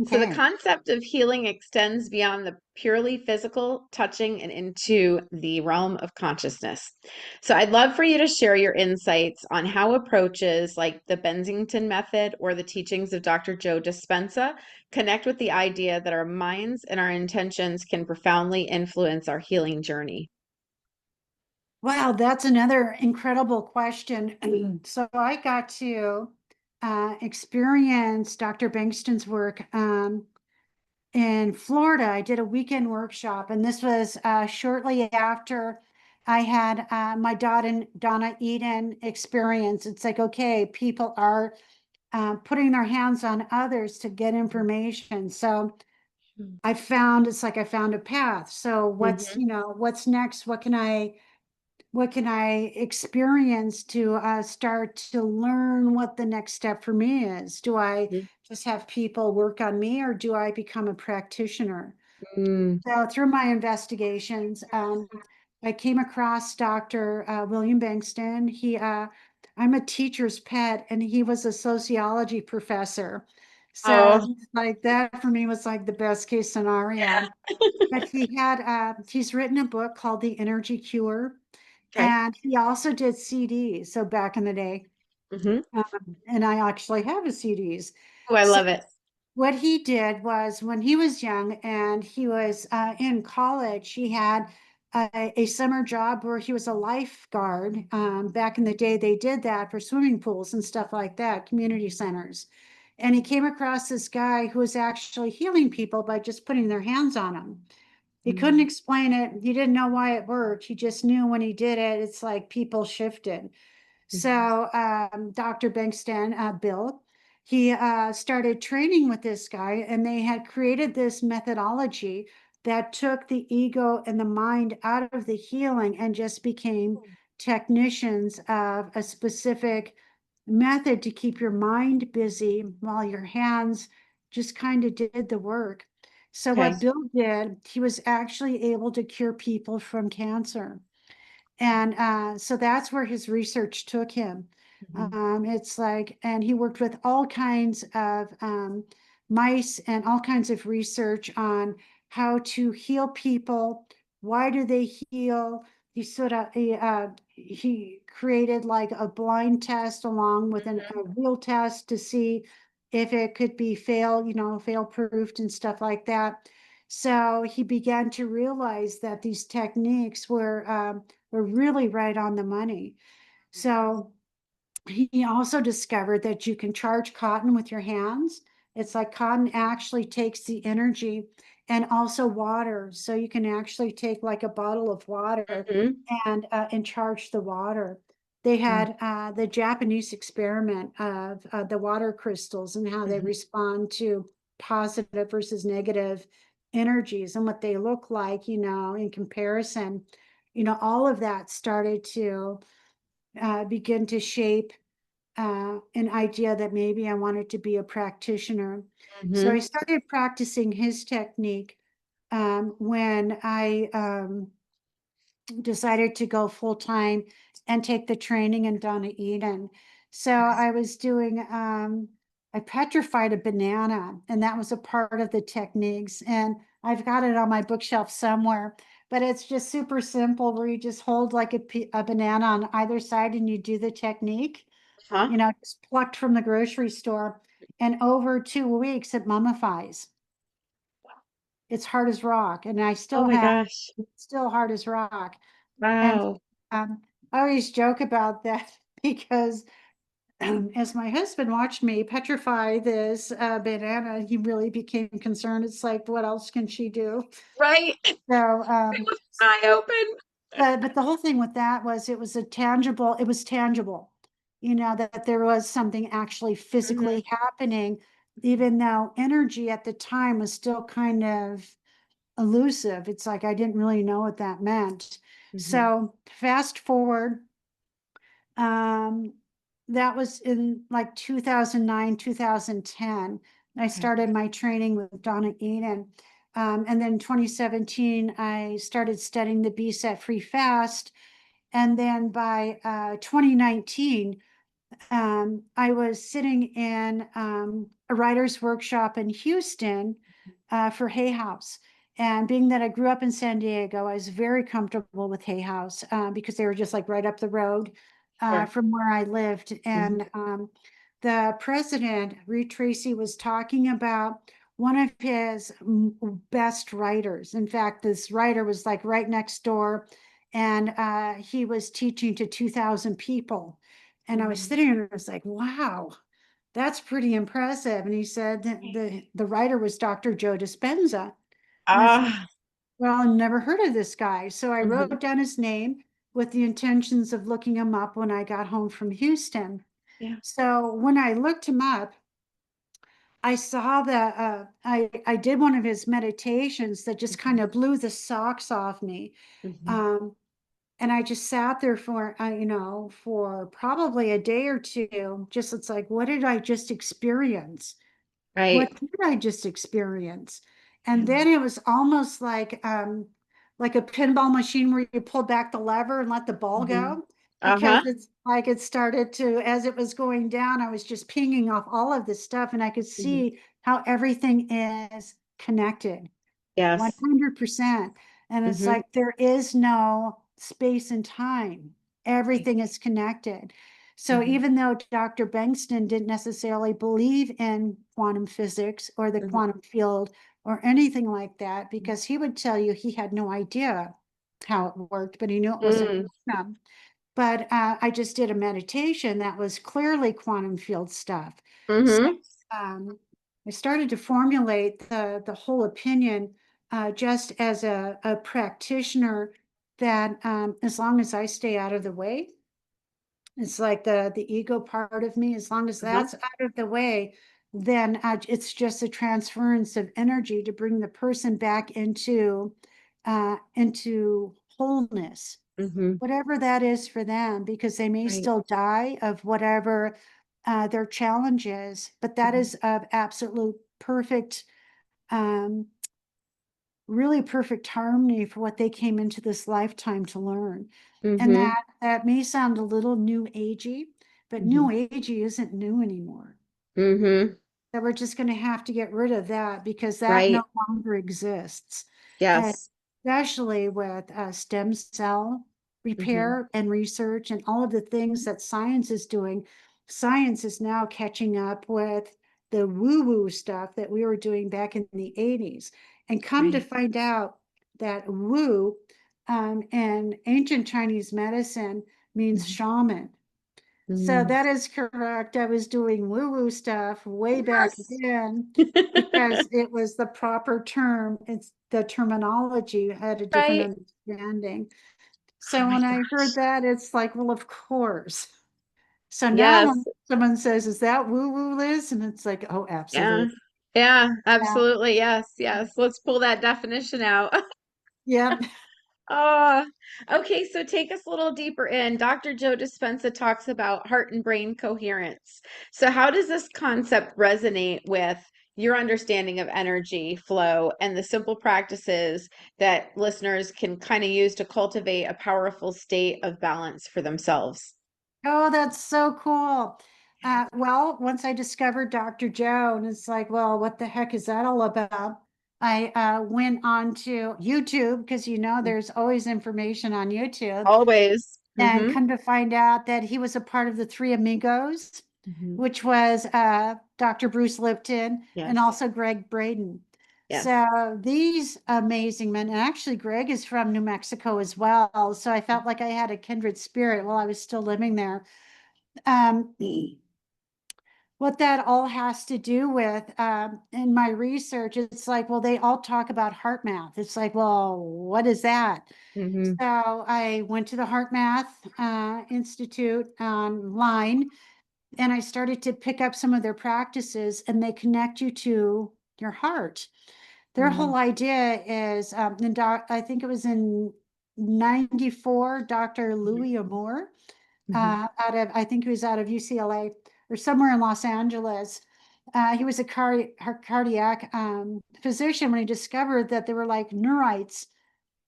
Speaker 1: So, the
Speaker 2: Okay.
Speaker 1: concept of healing extends beyond the purely physical touching and into the realm of consciousness. So, I'd love for you to share your insights on how approaches like the Bengston Method or the teachings of Dr. Joe Dispenza connect with the idea that our minds and our intentions can profoundly influence our healing journey.
Speaker 2: Wow, that's another incredible question. So I got to experience Dr. Bengston's work in Florida. I did a weekend workshop, and this was shortly after I had my Donna Eden experience. It's like, okay, people are putting their hands on others to get information. So I found a path. So
Speaker 1: Mm-hmm.
Speaker 2: what's next? What can I experience to start to learn what the next step for me is? Do I just have people work on me or do I become a practitioner?
Speaker 1: Mm-hmm.
Speaker 2: So through my investigations, I came across Dr. William Bengston. I'm a teacher's pet, and he was a sociology professor. So
Speaker 1: Oh,
Speaker 2: like that for me was like the best case
Speaker 1: yeah.
Speaker 2: scenario. But he's written a book called The Energy Cure,
Speaker 1: Okay.
Speaker 2: and he also did CDs. So back in the day,
Speaker 1: Mm-hmm.
Speaker 2: and I actually have his CDs.
Speaker 1: Oh, I
Speaker 2: So
Speaker 1: love it.
Speaker 2: what he did was when he was young and he was in college, he had a summer job where he was a lifeguard. Back in the day, they did that for swimming pools and stuff like that, community centers. And he came across this guy who was actually healing people by just putting their hands on them. He couldn't
Speaker 1: Mm.
Speaker 2: explain it. He didn't know why it worked. He just knew when he did it, it's like people shifted.
Speaker 1: Mhm.
Speaker 2: So Dr. Bengston, Bill, he started training with this guy, and they had created this methodology that took the ego and the mind out of the healing and just became technicians of a specific method to keep your mind busy while your hands just kind of did the work. So what
Speaker 1: Okay.
Speaker 2: Bill did, he was actually able to cure people from cancer. And so that's where his research took him.
Speaker 1: Mhm.
Speaker 2: It's like, and he worked with all kinds of mice and all kinds of research on how to heal people. Why do they heal? He created like a blind test along with a real test to see if it could be fail proofed and stuff like that. So he began to realize that these techniques were really right on the money. So he also discovered that you can charge cotton with your hands. It's like cotton actually takes the energy, and also water. So you can actually take like a bottle of water
Speaker 1: Mhm.
Speaker 2: and charge the water. They
Speaker 1: Mhm.
Speaker 2: had the Japanese experiment of the water crystals and how they
Speaker 1: Mhm.
Speaker 2: respond to positive versus negative energies and what they look like, in comparison. All of that started to begin to shape an idea that maybe I wanted to be a practitioner. So I
Speaker 1: Mhm.
Speaker 2: started practicing his technique when I decided to go full time and take the training in Donna Eden. So I was doing, I petrified a banana, and that was a part of the techniques. And I've got it on my bookshelf somewhere, but it's just super simple where you just hold like a banana on either side and you do the technique,
Speaker 1: Huh?
Speaker 2: just plucked from the grocery store. And over 2 weeks, it mummifies. It's hard as rock. And I
Speaker 1: Oh
Speaker 2: still
Speaker 1: my
Speaker 2: have,
Speaker 1: gosh.
Speaker 2: it's still hard as rock. And
Speaker 1: Wow.
Speaker 2: I always joke about that because as my husband watched me petrify this banana, he really became concerned. It's like, what else can she do?
Speaker 1: Right?
Speaker 2: So,
Speaker 1: It was eye open.
Speaker 2: but the whole thing with that was it was tangible, that there was something actually
Speaker 1: Mhm.
Speaker 2: physically happening, even though energy at the time was still kind of elusive. It's like I didn't really know what that meant.
Speaker 1: Mhm.
Speaker 2: So fast forward, um, that was in like 2009, 2010. I
Speaker 1: Okay.
Speaker 2: started my training with Donna Eden. And then 2017, I started studying the BSET free fast. And then by 2019, I was sitting in a writer's workshop in Houston for Hay House. And being that I grew up in San Diego, I was very comfortable with Hay House because they were just like right up the road
Speaker 1: Sure.
Speaker 2: from where I lived.
Speaker 1: Mhm.
Speaker 2: And the president, Reed Tracy, was talking about one of his best writers. In fact, this writer was like right next door, and he was teaching to 2,000 people. And I was
Speaker 1: Mhm.
Speaker 2: sitting there and I was like, wow, that's pretty impressive. And he said that the writer was Dr. Joe Dispenza. And it's like,
Speaker 1: Ah.
Speaker 2: well, I never heard of this guy. So I
Speaker 1: Mhm.
Speaker 2: wrote down his name with the intentions of looking him up when I got home from Houston.
Speaker 1: Yeah.
Speaker 2: So when I looked him up, I saw that I did one of his meditations that just kind
Speaker 1: Mhm.
Speaker 2: of blew the socks off me.
Speaker 1: Mhm.
Speaker 2: Um, and I just sat there for probably a day or two. Just it's like, what did I just experience? What
Speaker 1: Right.
Speaker 2: did I just experience?
Speaker 1: Yeah.
Speaker 2: And then it was almost like a pinball machine where you pull back the lever and let the ball
Speaker 1: Mhm.
Speaker 2: go. Because
Speaker 1: Uh-huh.
Speaker 2: it's like it started to, as it was going down, I was just pinging off all of this stuff, and I could
Speaker 1: Mhm.
Speaker 2: see how everything is connected.
Speaker 1: Yes.
Speaker 2: 100%. And it's
Speaker 1: Mhm.
Speaker 2: like there is no space and time. Everything is connected. So
Speaker 1: Mhm.
Speaker 2: even though Dr. Bengston didn't necessarily believe in quantum physics or the
Speaker 1: Mhm.
Speaker 2: quantum field or anything like that, because he would tell you he had no idea how it worked, but he knew it wasn't
Speaker 1: Mm.
Speaker 2: quantum. But I just did a meditation that was clearly quantum field stuff. So
Speaker 1: Mm-hmm.
Speaker 2: I started to formulate the whole opinion just as a practitioner that as long as I stay out of the way, it's like the ego part of me, as long as
Speaker 1: Uh-huh.
Speaker 2: that's out of the way, then it's just a transference of energy to bring the person back into wholeness,
Speaker 1: Mm-hmm.
Speaker 2: whatever that is for them, because they may
Speaker 1: Right.
Speaker 2: still die of whatever their challenge is, but that
Speaker 1: Mm-hmm.
Speaker 2: is of absolute perfect, um, really perfect harmony for what they came into this lifetime to learn. And
Speaker 1: Mm-hmm.
Speaker 2: that may sound a little new agey, but new agey isn't new anymore.
Speaker 1: Mm-hmm.
Speaker 2: That we're just going to have to get rid of that because that no
Speaker 1: Right.
Speaker 2: longer exists. And
Speaker 1: Yes.
Speaker 2: especially with stem cell
Speaker 1: Mm-hmm.
Speaker 2: repair and research and all of the things that science is doing. Science is now catching up with the woo-woo stuff that we were doing back in the 80s. And come to
Speaker 1: Right.
Speaker 2: find out that woo in ancient Chinese medicine means
Speaker 1: Mm-hmm.
Speaker 2: shaman. So
Speaker 1: Mm.
Speaker 2: that is correct. I was doing woo-woo stuff way back
Speaker 1: Yes.
Speaker 2: then because it was the proper term. It's the terminology had a different
Speaker 1: Right.
Speaker 2: understanding.
Speaker 1: Oh
Speaker 2: So
Speaker 1: my
Speaker 2: when I heard
Speaker 1: gosh.
Speaker 2: that, it's like, well, of course. So now when
Speaker 1: Yes.
Speaker 2: someone says, "Is that woo-woo, Liz?" And it's like, "Oh,
Speaker 1: Yeah.
Speaker 2: absolutely."
Speaker 1: Yeah,
Speaker 2: Yeah.
Speaker 1: absolutely. Yes. Yes. Let's pull that definition out.
Speaker 2: Yep.
Speaker 1: Oh, okay. So take us a little deeper in. Dr. Joe Dispenza talks about heart and brain coherence. So, how does this concept resonate with your understanding of energy flow and the simple practices that listeners can kind of use to cultivate a powerful state of balance for themselves?
Speaker 2: Oh, that's so cool. Well, once I discovered Dr. Joe, and it's like, well, what the heck is that all about? I went on to YouTube because there's always information on YouTube,
Speaker 1: Always.
Speaker 2: and
Speaker 1: Mm-hmm.
Speaker 2: come to find out that he was a part of the Three Amigos,
Speaker 1: Mm-hmm.
Speaker 2: which was Dr. Bruce Lipton and
Speaker 1: Yes.
Speaker 2: also Greg Braden.
Speaker 1: Yes.
Speaker 2: So these amazing men, and actually Greg is from New Mexico as well. So I felt like I had a kindred spirit while I was still living there. Um, what that all has to do with in my research, it's like, well, they all talk about heart math. It's like, well, what is that?
Speaker 1: Mm-hmm.
Speaker 2: So I went to the Heart Math Institute online and I started to pick up some of their practices, and they connect you to your heart. Their
Speaker 1: Mm-hmm.
Speaker 2: whole idea is, I think it was in 94, Dr. Louis Amour,
Speaker 1: Mm-hmm.
Speaker 2: I think he was out of UCLA or somewhere in Los Angeles. He was a cardiac physician when he discovered that there were like neurites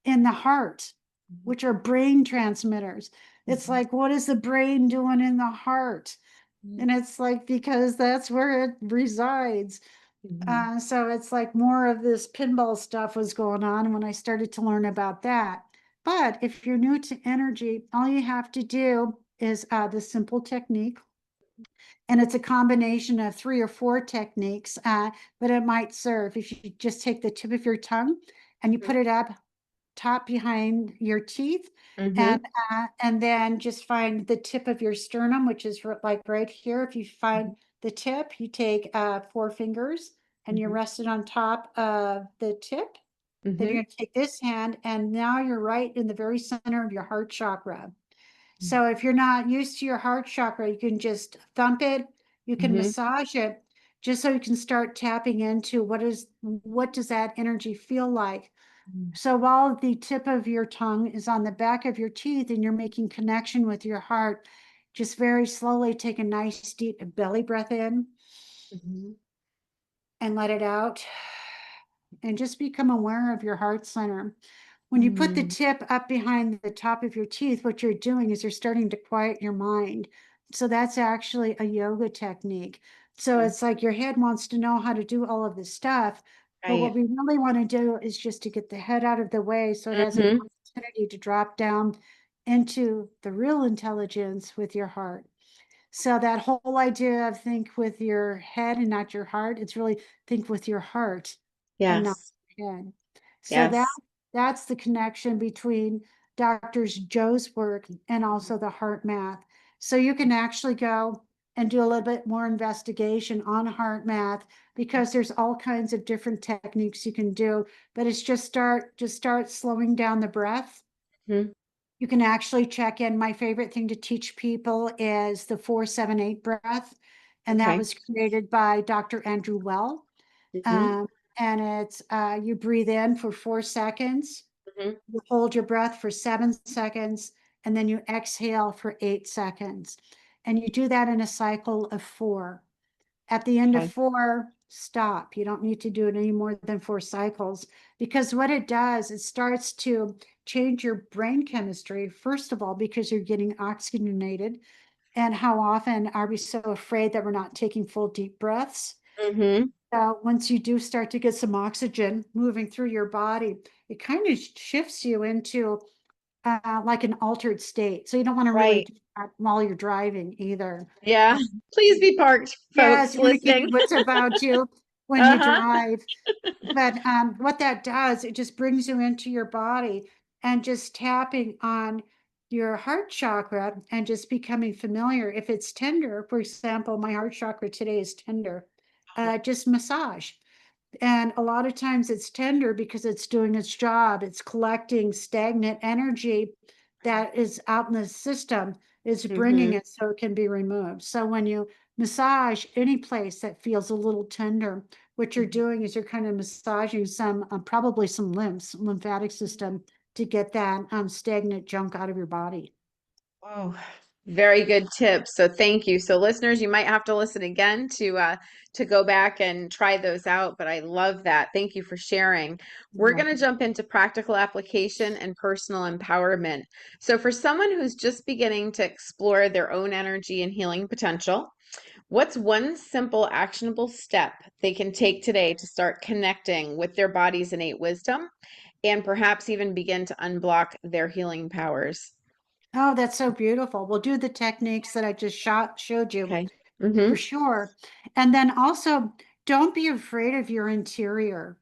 Speaker 2: in the heart, which are brain transmitters. It's
Speaker 1: Mm-hmm.
Speaker 2: like, what is the brain doing in the heart? And it's like, because that's where it resides.
Speaker 1: Mm-hmm.
Speaker 2: So it's like more of this pinball stuff was going on when I started to learn about that. But if you're new to energy, all you have to do is the simple technique. And it's a combination of three or four techniques, but it might serve if you just take the tip of your tongue and you put it up top behind your teeth,
Speaker 1: Mm-hmm.
Speaker 2: and then just find the tip of your sternum, which is like right here. If you find the tip, you take four fingers and you
Speaker 1: Mm-hmm.
Speaker 2: rest it on top of the tip. Then
Speaker 1: Mm-hmm.
Speaker 2: you're going to take this hand, and now you're right in the very center of your heart chakra. So if you're not used to your heart chakra, you can just thump it, you can
Speaker 1: Mm-hmm.
Speaker 2: massage it, just so you can start tapping into what does that energy feel like. So while the tip of your tongue is on the back of your teeth and you're making connection with your heart, just very slowly take a nice deep belly breath in
Speaker 1: Mm-hmm.
Speaker 2: and let it out. And just become aware of your heart center. When you put the
Speaker 1: Mm-hmm.
Speaker 2: tip up behind the top of your teeth, what you're doing is you're starting to quiet your mind. So that's actually a yoga technique. So it's like your head wants to know how to do all of this stuff. But what
Speaker 1: Right.
Speaker 2: we really want to do is just to get the head out of the way so it has an
Speaker 1: Mm-hmm.
Speaker 2: opportunity to drop down into the real intelligence with your heart. So that whole idea of think with your head and not your heart, it's really think with your heart and not
Speaker 1: Yes.
Speaker 2: your head. So
Speaker 1: Yes.
Speaker 2: that's the connection between Doctors Joe's work and also the heart math. So you can actually go and do a little bit more investigation on heart math, because there's all kinds of different techniques you can do, but it's just start slowing down the breath.
Speaker 1: Mhm.
Speaker 2: You can actually check in. My favorite thing to teach people is the 4-7-8 breath, and that
Speaker 1: Okay.
Speaker 2: was created by Dr. Andrew Well.
Speaker 1: Hmm.
Speaker 2: Um, and it's you breathe in for 4 seconds,
Speaker 1: Hmm.
Speaker 2: you hold your breath for 7 seconds, and then you exhale for 8 seconds. And you do that in a cycle of 4. At the end of
Speaker 1: Okay.
Speaker 2: 4, stop. You don't need to do it any more than 4 cycles, because what it does, it starts to change your brain chemistry, first of all, because you're getting oxygenated. And how often are we so afraid that we're not taking full deep breaths?
Speaker 1: Hmm.
Speaker 2: Once you do start to get some oxygen moving through your body, it kind of shifts you into like an altered state. So you don't want to really
Speaker 1: Right.
Speaker 2: do that while you're driving either.
Speaker 1: Yeah. Please be parked,
Speaker 2: Yes,
Speaker 1: folks
Speaker 2: you want to keep
Speaker 1: listening.
Speaker 2: your wits about you when you
Speaker 1: Uh-huh.
Speaker 2: drive. But what that does, it just brings you into your body, and just tapping on your heart chakra and just becoming familiar. If it's tender, for example, my heart chakra today is tender, just massage. And a lot of times it's tender because it's doing its job. It's collecting stagnant energy that is out in the system, is bringing
Speaker 1: Hmm.
Speaker 2: it so it can be removed. So when you massage any place that feels a little tender, what you're doing is you're kind of massaging some, probably some lymphatic system, to get that stagnant junk out of your body.
Speaker 1: Oh, very good tips. So thank you. So listeners, you might have to listen again to go back and try those out, but I love that. Thank you for sharing.
Speaker 2: You're
Speaker 1: We're going to
Speaker 2: welcome.
Speaker 1: jump into practical application and personal empowerment. So for someone who's just beginning to explore their own energy and healing potential, what's one simple actionable step they can take today to start connecting with their body's innate wisdom and perhaps even begin to unblock their healing powers?
Speaker 2: Oh, that's so beautiful. We'll do the techniques that I just showed you
Speaker 1: Okay.
Speaker 2: for
Speaker 1: Mm-hmm.
Speaker 2: sure. And then also, don't be afraid of your interior.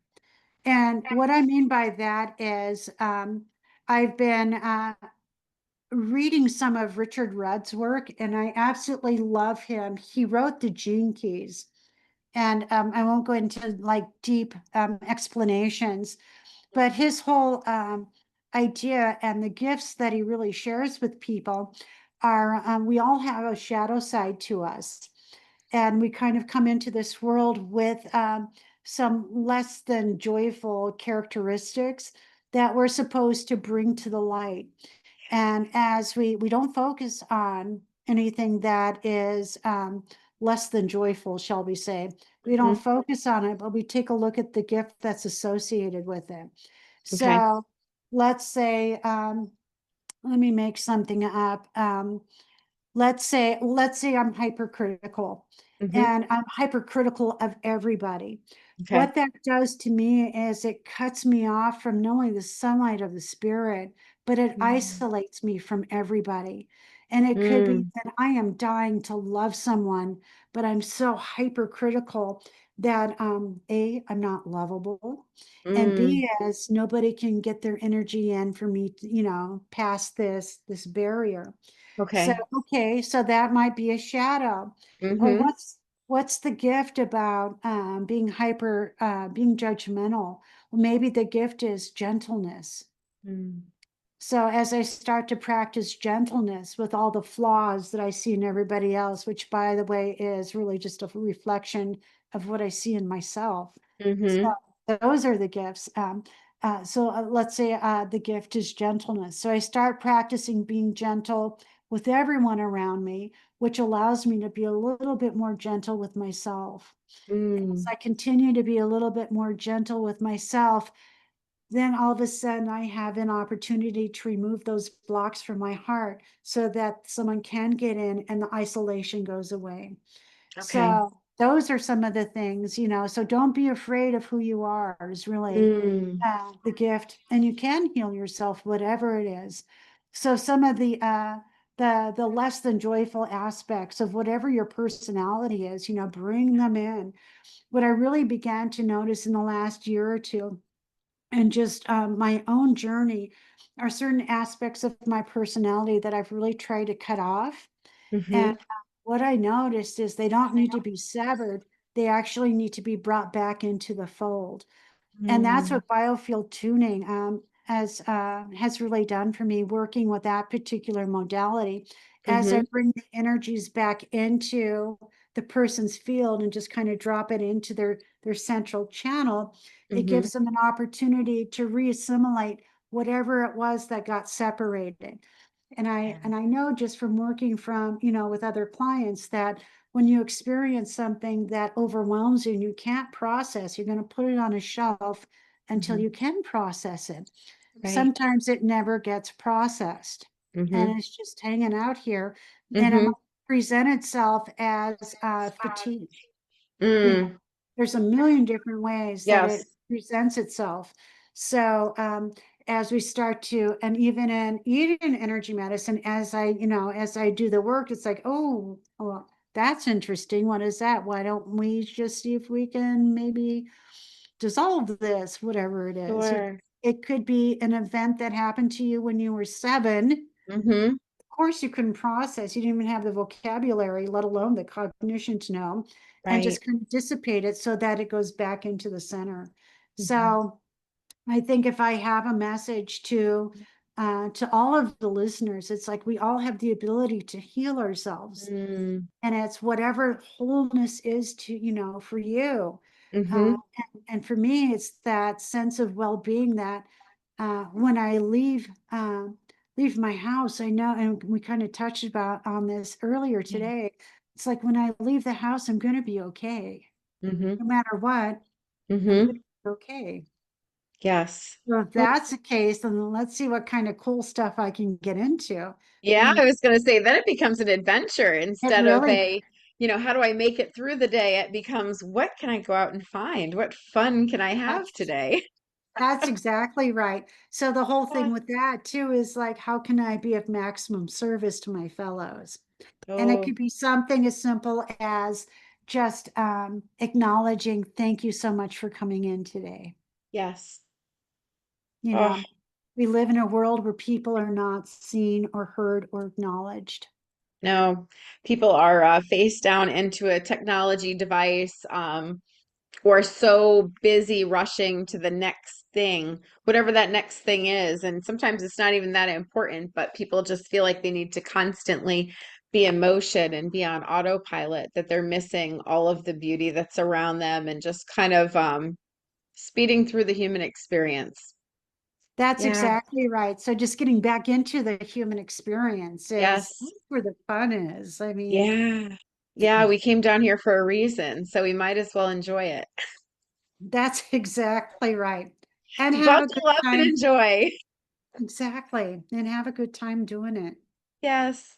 Speaker 2: And what I mean by that is, I've been reading some of Richard Rudd's work, and I absolutely love him. He wrote the Gene Keys, and I won't go into like deep explanations, but his whole idea and the gifts that he really shares with people are, we all have a shadow side to us. And we kind of come into this world with some less than joyful characteristics that we're supposed to bring to the light. And as we don't focus on anything that is less than joyful, shall we say, we don't
Speaker 1: Mm-hmm.
Speaker 2: focus on it, but we take a look at the gift that's associated with it.
Speaker 1: Okay.
Speaker 2: So let's say, let me make something up. Let's say I'm hypercritical,
Speaker 1: Mm-hmm.
Speaker 2: and I'm hypercritical of everybody.
Speaker 1: Okay.
Speaker 2: What that does to me is it cuts me off from knowing the sunlight of the spirit, but it
Speaker 1: Mm.
Speaker 2: isolates me from everybody. And it could be
Speaker 1: Mm.
Speaker 2: that I am dying to love someone, but I'm so hypercritical that A, I'm not lovable, and
Speaker 1: Mm.
Speaker 2: B, as nobody can get their energy in for me to, past this barrier. So,
Speaker 1: Okay.
Speaker 2: okay, so that might be a shadow. Or
Speaker 1: Mm-hmm.
Speaker 2: what's the gift about being judgmental? Well, maybe the gift is gentleness.
Speaker 1: Mm.
Speaker 2: So as I start to practice gentleness with all the flaws that I see in everybody else, which by the way is really just a reflection of what I see in myself. So
Speaker 1: Mm-hmm.
Speaker 2: those are the gifts. Let's say the gift is gentleness. So I start practicing being gentle with everyone around me, which allows me to be a little bit more gentle with myself. As
Speaker 1: Mm.
Speaker 2: I continue to be a little bit more gentle with myself, then all of a sudden I have an opportunity to remove those blocks from my heart so that someone can get in and the isolation goes away.
Speaker 1: Okay.
Speaker 2: So those are some of the things, so don't be afraid of who you are is really
Speaker 1: Mm.
Speaker 2: the gift, and you can heal yourself, whatever it is. So some of the less than joyful aspects of whatever your personality is, bring them in. What I really began to notice in the last year or two and just my own journey are certain aspects of my personality that I've really tried to cut off. And
Speaker 1: Mm-hmm.
Speaker 2: what I noticed is they don't need to be severed. They actually need to be brought back into the fold. And that's
Speaker 1: Mm-hmm.
Speaker 2: what biofield tuning has really done for me, working with that particular modality. As I
Speaker 1: Mm-hmm.
Speaker 2: bring the energies back into the person's field and just kind of drop it into their central channel, it
Speaker 1: Mm-hmm.
Speaker 2: gives them an opportunity to reassimilate whatever it was that got separated. And I know just from working with other clients that when you experience something that overwhelms you and you can't process, you're going to put it on a shelf until
Speaker 1: Mm-hmm.
Speaker 2: you can process it.
Speaker 1: Right.
Speaker 2: Sometimes it never gets processed and
Speaker 1: Mm-hmm.
Speaker 2: it's just hanging out here, and it
Speaker 1: Mm-hmm.
Speaker 2: might present itself as fatigue. You know,
Speaker 1: Mm.
Speaker 2: there's a million different ways that
Speaker 1: Yes.
Speaker 2: it presents itself. So, as we start to, and even in eating energy medicine, as I do the work, it's like, oh, well, that's interesting. What is that? Why don't we just see if we can maybe dissolve this, whatever it is?
Speaker 1: Sure.
Speaker 2: It could be an event that happened to you when you were 7.
Speaker 1: Mm-hmm.
Speaker 2: Course you couldn't process, you didn't even have the vocabulary, let alone the cognition to know, and
Speaker 1: Right.
Speaker 2: just kind of dissipate it so that it goes back into the center.
Speaker 1: Mm-hmm.
Speaker 2: So I think if I have a message to all of the listeners, it's like we all have the ability to heal ourselves,
Speaker 1: Mm.
Speaker 2: and it's whatever wholeness is for you.
Speaker 1: Mm-hmm.
Speaker 2: And for me, it's that sense of well-being that when I leave my house, I know, and we kind of touched about on this earlier
Speaker 1: Yeah.
Speaker 2: today. It's like when I leave the house, I'm going to be okay.
Speaker 1: Mm-hmm.
Speaker 2: No matter what, I'm going
Speaker 1: Mm-hmm.
Speaker 2: to be okay.
Speaker 1: Yes.
Speaker 2: So if that's the case, then let's see what kind of cool stuff I can get into.
Speaker 1: Yeah,
Speaker 2: And
Speaker 1: I was going to say then it becomes an adventure
Speaker 2: it
Speaker 1: instead of
Speaker 2: really,
Speaker 1: how do I make it through the day? It becomes, what can I go out and find? What fun can I have
Speaker 2: that's
Speaker 1: today?
Speaker 2: That's exactly right. So the whole
Speaker 1: Yeah.
Speaker 2: thing with that too is like, how can I be of maximum service to my fellows? And it
Speaker 1: Oh,
Speaker 2: could be something as simple as just acknowledging, thank you so much for coming in today.
Speaker 1: yes.
Speaker 2: You
Speaker 1: Oh,
Speaker 2: know, we live in a world where people are not seen or heard or acknowledged.
Speaker 1: no. People are face down into a technology device, or so busy rushing to the next thing, whatever that next thing is. And sometimes it's not even that important, but people just feel like they need to constantly be in motion and be on autopilot, that they're missing all of the beauty that's around them and just kind of speeding through the human experience.
Speaker 2: That's
Speaker 1: Yeah.
Speaker 2: exactly right. So just getting back into the human experience is
Speaker 1: Yes.
Speaker 2: that's where the fun is. I mean,
Speaker 1: Yeah. Yeah, we came down here for a reason, so we might as well enjoy it.
Speaker 2: that's exactly right. And have a good
Speaker 1: Buckle up and
Speaker 2: time.
Speaker 1: enjoy.
Speaker 2: Exactly. And have a good time doing it.
Speaker 1: Yes.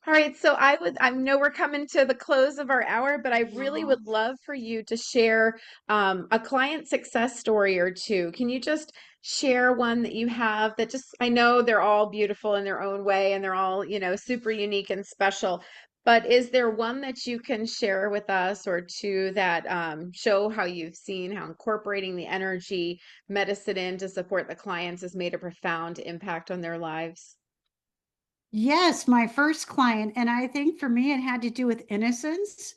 Speaker 1: All right, so I know we're coming to the close of our hour, but I really would love for you to share a client success story or two. Can you just share one that you have that just, I know they're all beautiful in their own way and they're all, super unique and special, but is there one that you can share with us or two that show how you've seen how incorporating the energy medicine in to support the clients has made a profound impact on their lives?
Speaker 2: Yes, my first client, and I think for me it had to do with innocence.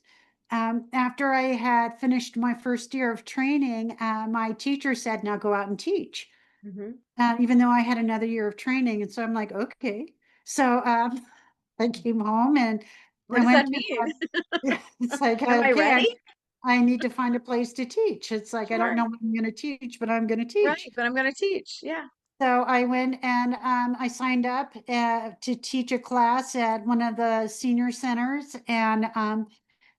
Speaker 2: After I had finished my first year of training, my teacher said, "Now go out and teach,"
Speaker 1: Hmm.
Speaker 2: even though I had another year of training. And so I'm like, okay. So I came home and
Speaker 1: What
Speaker 2: I
Speaker 1: does
Speaker 2: went
Speaker 1: that
Speaker 2: to,
Speaker 1: mean?
Speaker 2: it's like,
Speaker 1: Am I
Speaker 2: okay,
Speaker 1: ready?
Speaker 2: I need to find a place to teach. It's like, I don't
Speaker 1: Sure.
Speaker 2: know what I'm going to teach, but I'm going to teach.
Speaker 1: Right, but I'm going to teach. Yeah.
Speaker 2: So I went and I signed up to teach a class at one of the senior centers. And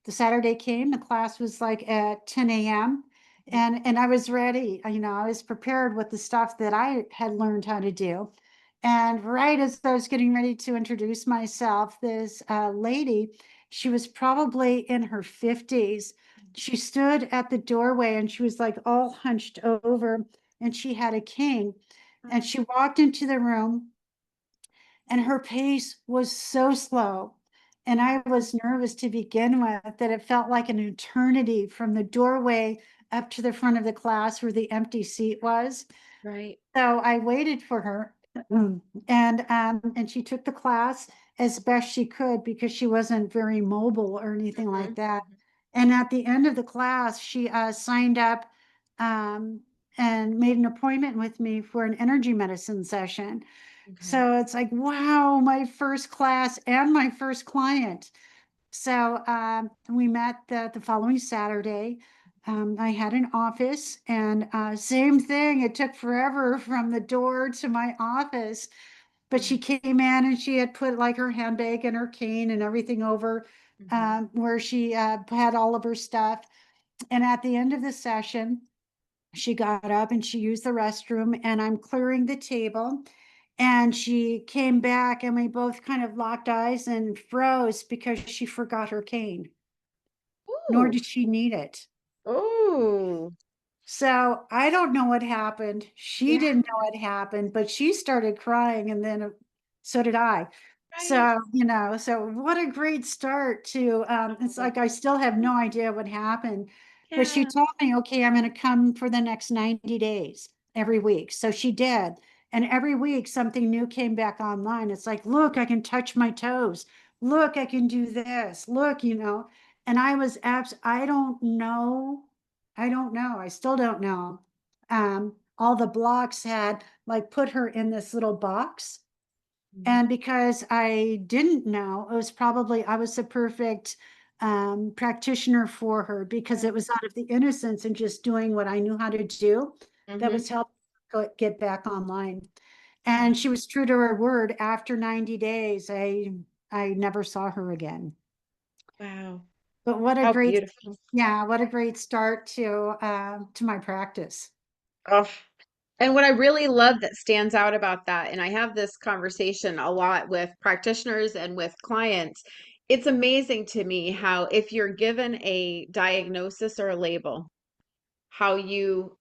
Speaker 2: the Saturday came, the class was like at 10 a.m. And I was ready. I was prepared with the stuff that I had learned how to do. And right as I was getting ready to introduce myself, this lady, she was probably in her 50s. She stood at the doorway and she was like all hunched over, and she had a cane. And she walked into the room and her pace was so slow. And I was nervous to begin with, that it felt like an eternity from the doorway up to the front of the class where the empty seat was.
Speaker 1: Right.
Speaker 2: So I waited for her, and she took the class as best she could because she wasn't very mobile or anything like
Speaker 1: Mhm.
Speaker 2: that. And at the end of the class, she signed up um, and made an appointment with me for an energy medicine session.
Speaker 1: Okay.
Speaker 2: So it's like, wow, my first class and my first client. So we met the following Saturday. I had an office, and same thing. It took forever from the door to my office, but she
Speaker 1: Mm.
Speaker 2: came in and she had put like her handbag and her cane and everything over
Speaker 1: Mhm.
Speaker 2: where she had all of her stuff. And at the end of the session, she got up and she used the restroom, and I'm clearing the table. And she came back, and we both kind of locked eyes and froze because she forgot her cane, nor
Speaker 1: Ooh.
Speaker 2: did she need it.
Speaker 1: Ooh.
Speaker 2: So I don't know what happened. She
Speaker 1: Yeah.
Speaker 2: didn't know what happened, but she started crying, and then so did I.
Speaker 1: Right.
Speaker 2: So, so what a great start to, it's
Speaker 1: Oh.
Speaker 2: like I still have no idea what happened, but she
Speaker 1: Yeah.
Speaker 2: told me, okay, I'm going to come for the next 90 days every week. So she did. And every week something new came back online. It's like, look, I can touch my toes. Look, I can do this. Look, and I was I don't know. I don't know. I still don't know. All the blocks had like put her in this little box.
Speaker 1: Mhm.
Speaker 2: And because I didn't know, I was the perfect practitioner for her because it
Speaker 1: Right.
Speaker 2: was out of the innocence and just doing what I knew how to do that
Speaker 1: Mhm.
Speaker 2: was helping her get back online.
Speaker 1: Yeah.
Speaker 2: And she was true to her word. After 90 days, I never saw her again.
Speaker 1: Wow.
Speaker 2: But what a
Speaker 1: How
Speaker 2: great,
Speaker 1: beautiful.
Speaker 2: yeah, what a great start to my practice.
Speaker 1: Oh. And what I really love that stands out about that, and I have this conversation a lot with practitioners and with clients, it's amazing to me how if you're given a diagnosis or a label, how you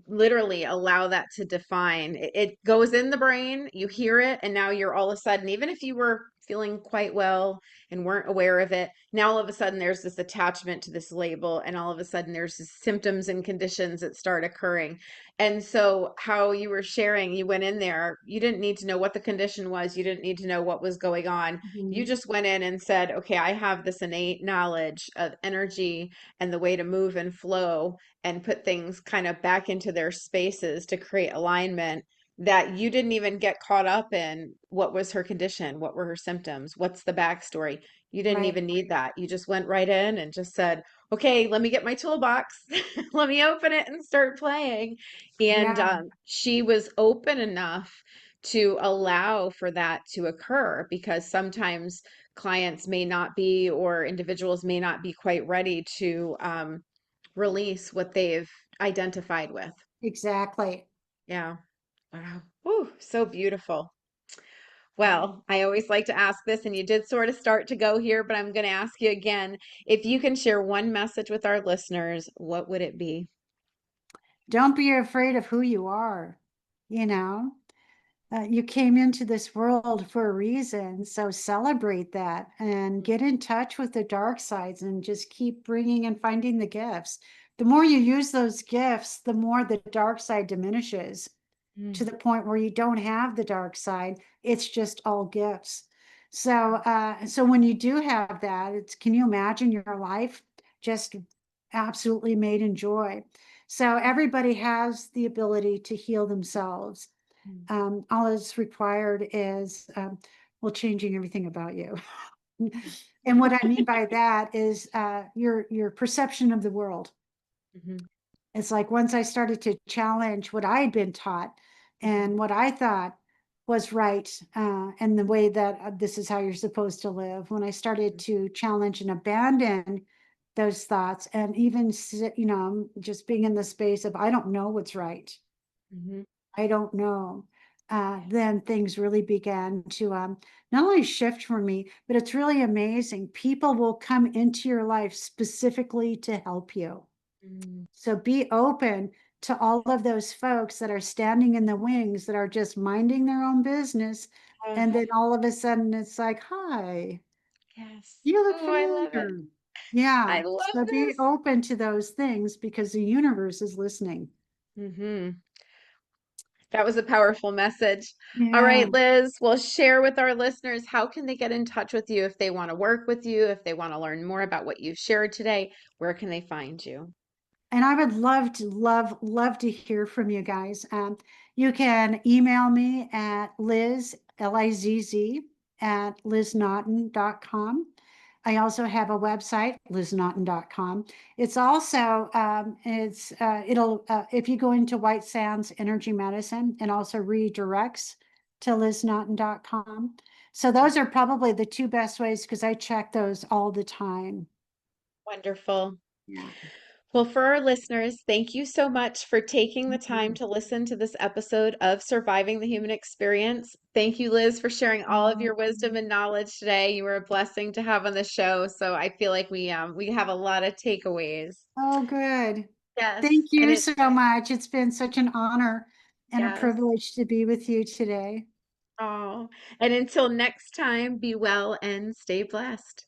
Speaker 1: literally allow that to define. It goes in the brain, you hear it, and now you're all of a sudden, even if you were feeling quite well and weren't aware of it, now all of a sudden there's this attachment to this label, and all of a sudden there's this symptoms and conditions that start occurring. And so, how you were sharing, you went in there, you didn't need to know what the condition was, you didn't need to know what was going on. You
Speaker 2: Mhm.
Speaker 1: just went in and said, okay, I have this innate knowledge of energy and the way to move and flow and put things kind of back into their spaces to create alignment, that you didn't even get caught up in what was her condition, what were her symptoms, what's the backstory. You didn't
Speaker 2: Right.
Speaker 1: even need that. You just went right in and just said, okay, let me get my toolbox, let me open it and start playing. And
Speaker 2: Yeah,
Speaker 1: she was open enough to allow for that to occur, because sometimes clients may not be, or individuals may not be quite ready to release what they've identified with.
Speaker 2: exactly.
Speaker 1: Yeah. Wow. Ooh, so beautiful.
Speaker 2: Yeah.
Speaker 1: Well, I always like to ask this, and you did sort of start to go here, but I'm going to ask you again. If you can share one message with our listeners, what would it be?
Speaker 2: Don't be afraid of who you are. You know, you came into this world for a reason. So celebrate that and get in touch with the dark sides and just keep bringing and finding the gifts. The more you use those gifts, the more the dark side diminishes to
Speaker 1: Mm,
Speaker 2: the point where you don't have the dark side. It's just all gifts. So when you do have that, can you imagine your life just absolutely made in joy? So everybody has the ability to heal themselves.
Speaker 1: mm,
Speaker 2: All that's required is, well, changing everything about you. And what I mean by that is your perception of the world.
Speaker 1: mhm,
Speaker 2: It's like once I started to challenge what I had been taught
Speaker 1: mhm,
Speaker 2: and what I thought was right, and the way that this is how you're supposed to live, when I started to challenge and abandon those thoughts, and even just being in the space of I don't know what's right,
Speaker 1: mhm,
Speaker 2: I don't know. Then things really began to not only shift for me, but it's really amazing. People will come into your life specifically to help you.
Speaker 1: mm.
Speaker 2: So be open to all of those folks that are standing in the wings that are just minding their own business.
Speaker 1: Uh,
Speaker 2: And then all of a sudden it's like, hi,
Speaker 1: yes.
Speaker 2: you look
Speaker 1: Oh, I love it.
Speaker 2: familiar. Yeah.
Speaker 1: I love
Speaker 2: So be
Speaker 1: this.
Speaker 2: open to those things because the universe is listening.
Speaker 1: That was a powerful message. All
Speaker 2: Yeah.
Speaker 1: right, Liz, well, share with our listeners, how can they get in touch with you if they want to work with you, if they want to learn more about what you've shared today? Where can they find you?
Speaker 2: And I would love to hear from you guys. You can email me at Liz, Lizz, at lizznaughton.com. I also have a website, lizznaughton.com. It's also, if you go into White Sands Energy Medicine, it also redirects to lizznaughton.com. So those are probably the two best ways because I check those all the time.
Speaker 1: Wonderful.
Speaker 2: Yeah.
Speaker 1: Well, for our listeners, thank you so much for taking the
Speaker 2: Thank
Speaker 1: time
Speaker 2: you.
Speaker 1: to listen to this episode of Surviving the Human Experience. Thank you, Liz, for sharing all of your wisdom and knowledge today. You were a blessing to have on the show, so I feel like we have a lot of takeaways.
Speaker 2: Oh, good.
Speaker 1: Yes,
Speaker 2: Thank
Speaker 1: and
Speaker 2: you
Speaker 1: it
Speaker 2: so much. It's been such an honor and a
Speaker 1: yes.
Speaker 2: privilege to be with you today.
Speaker 1: Oh, and until next time, be well and stay blessed.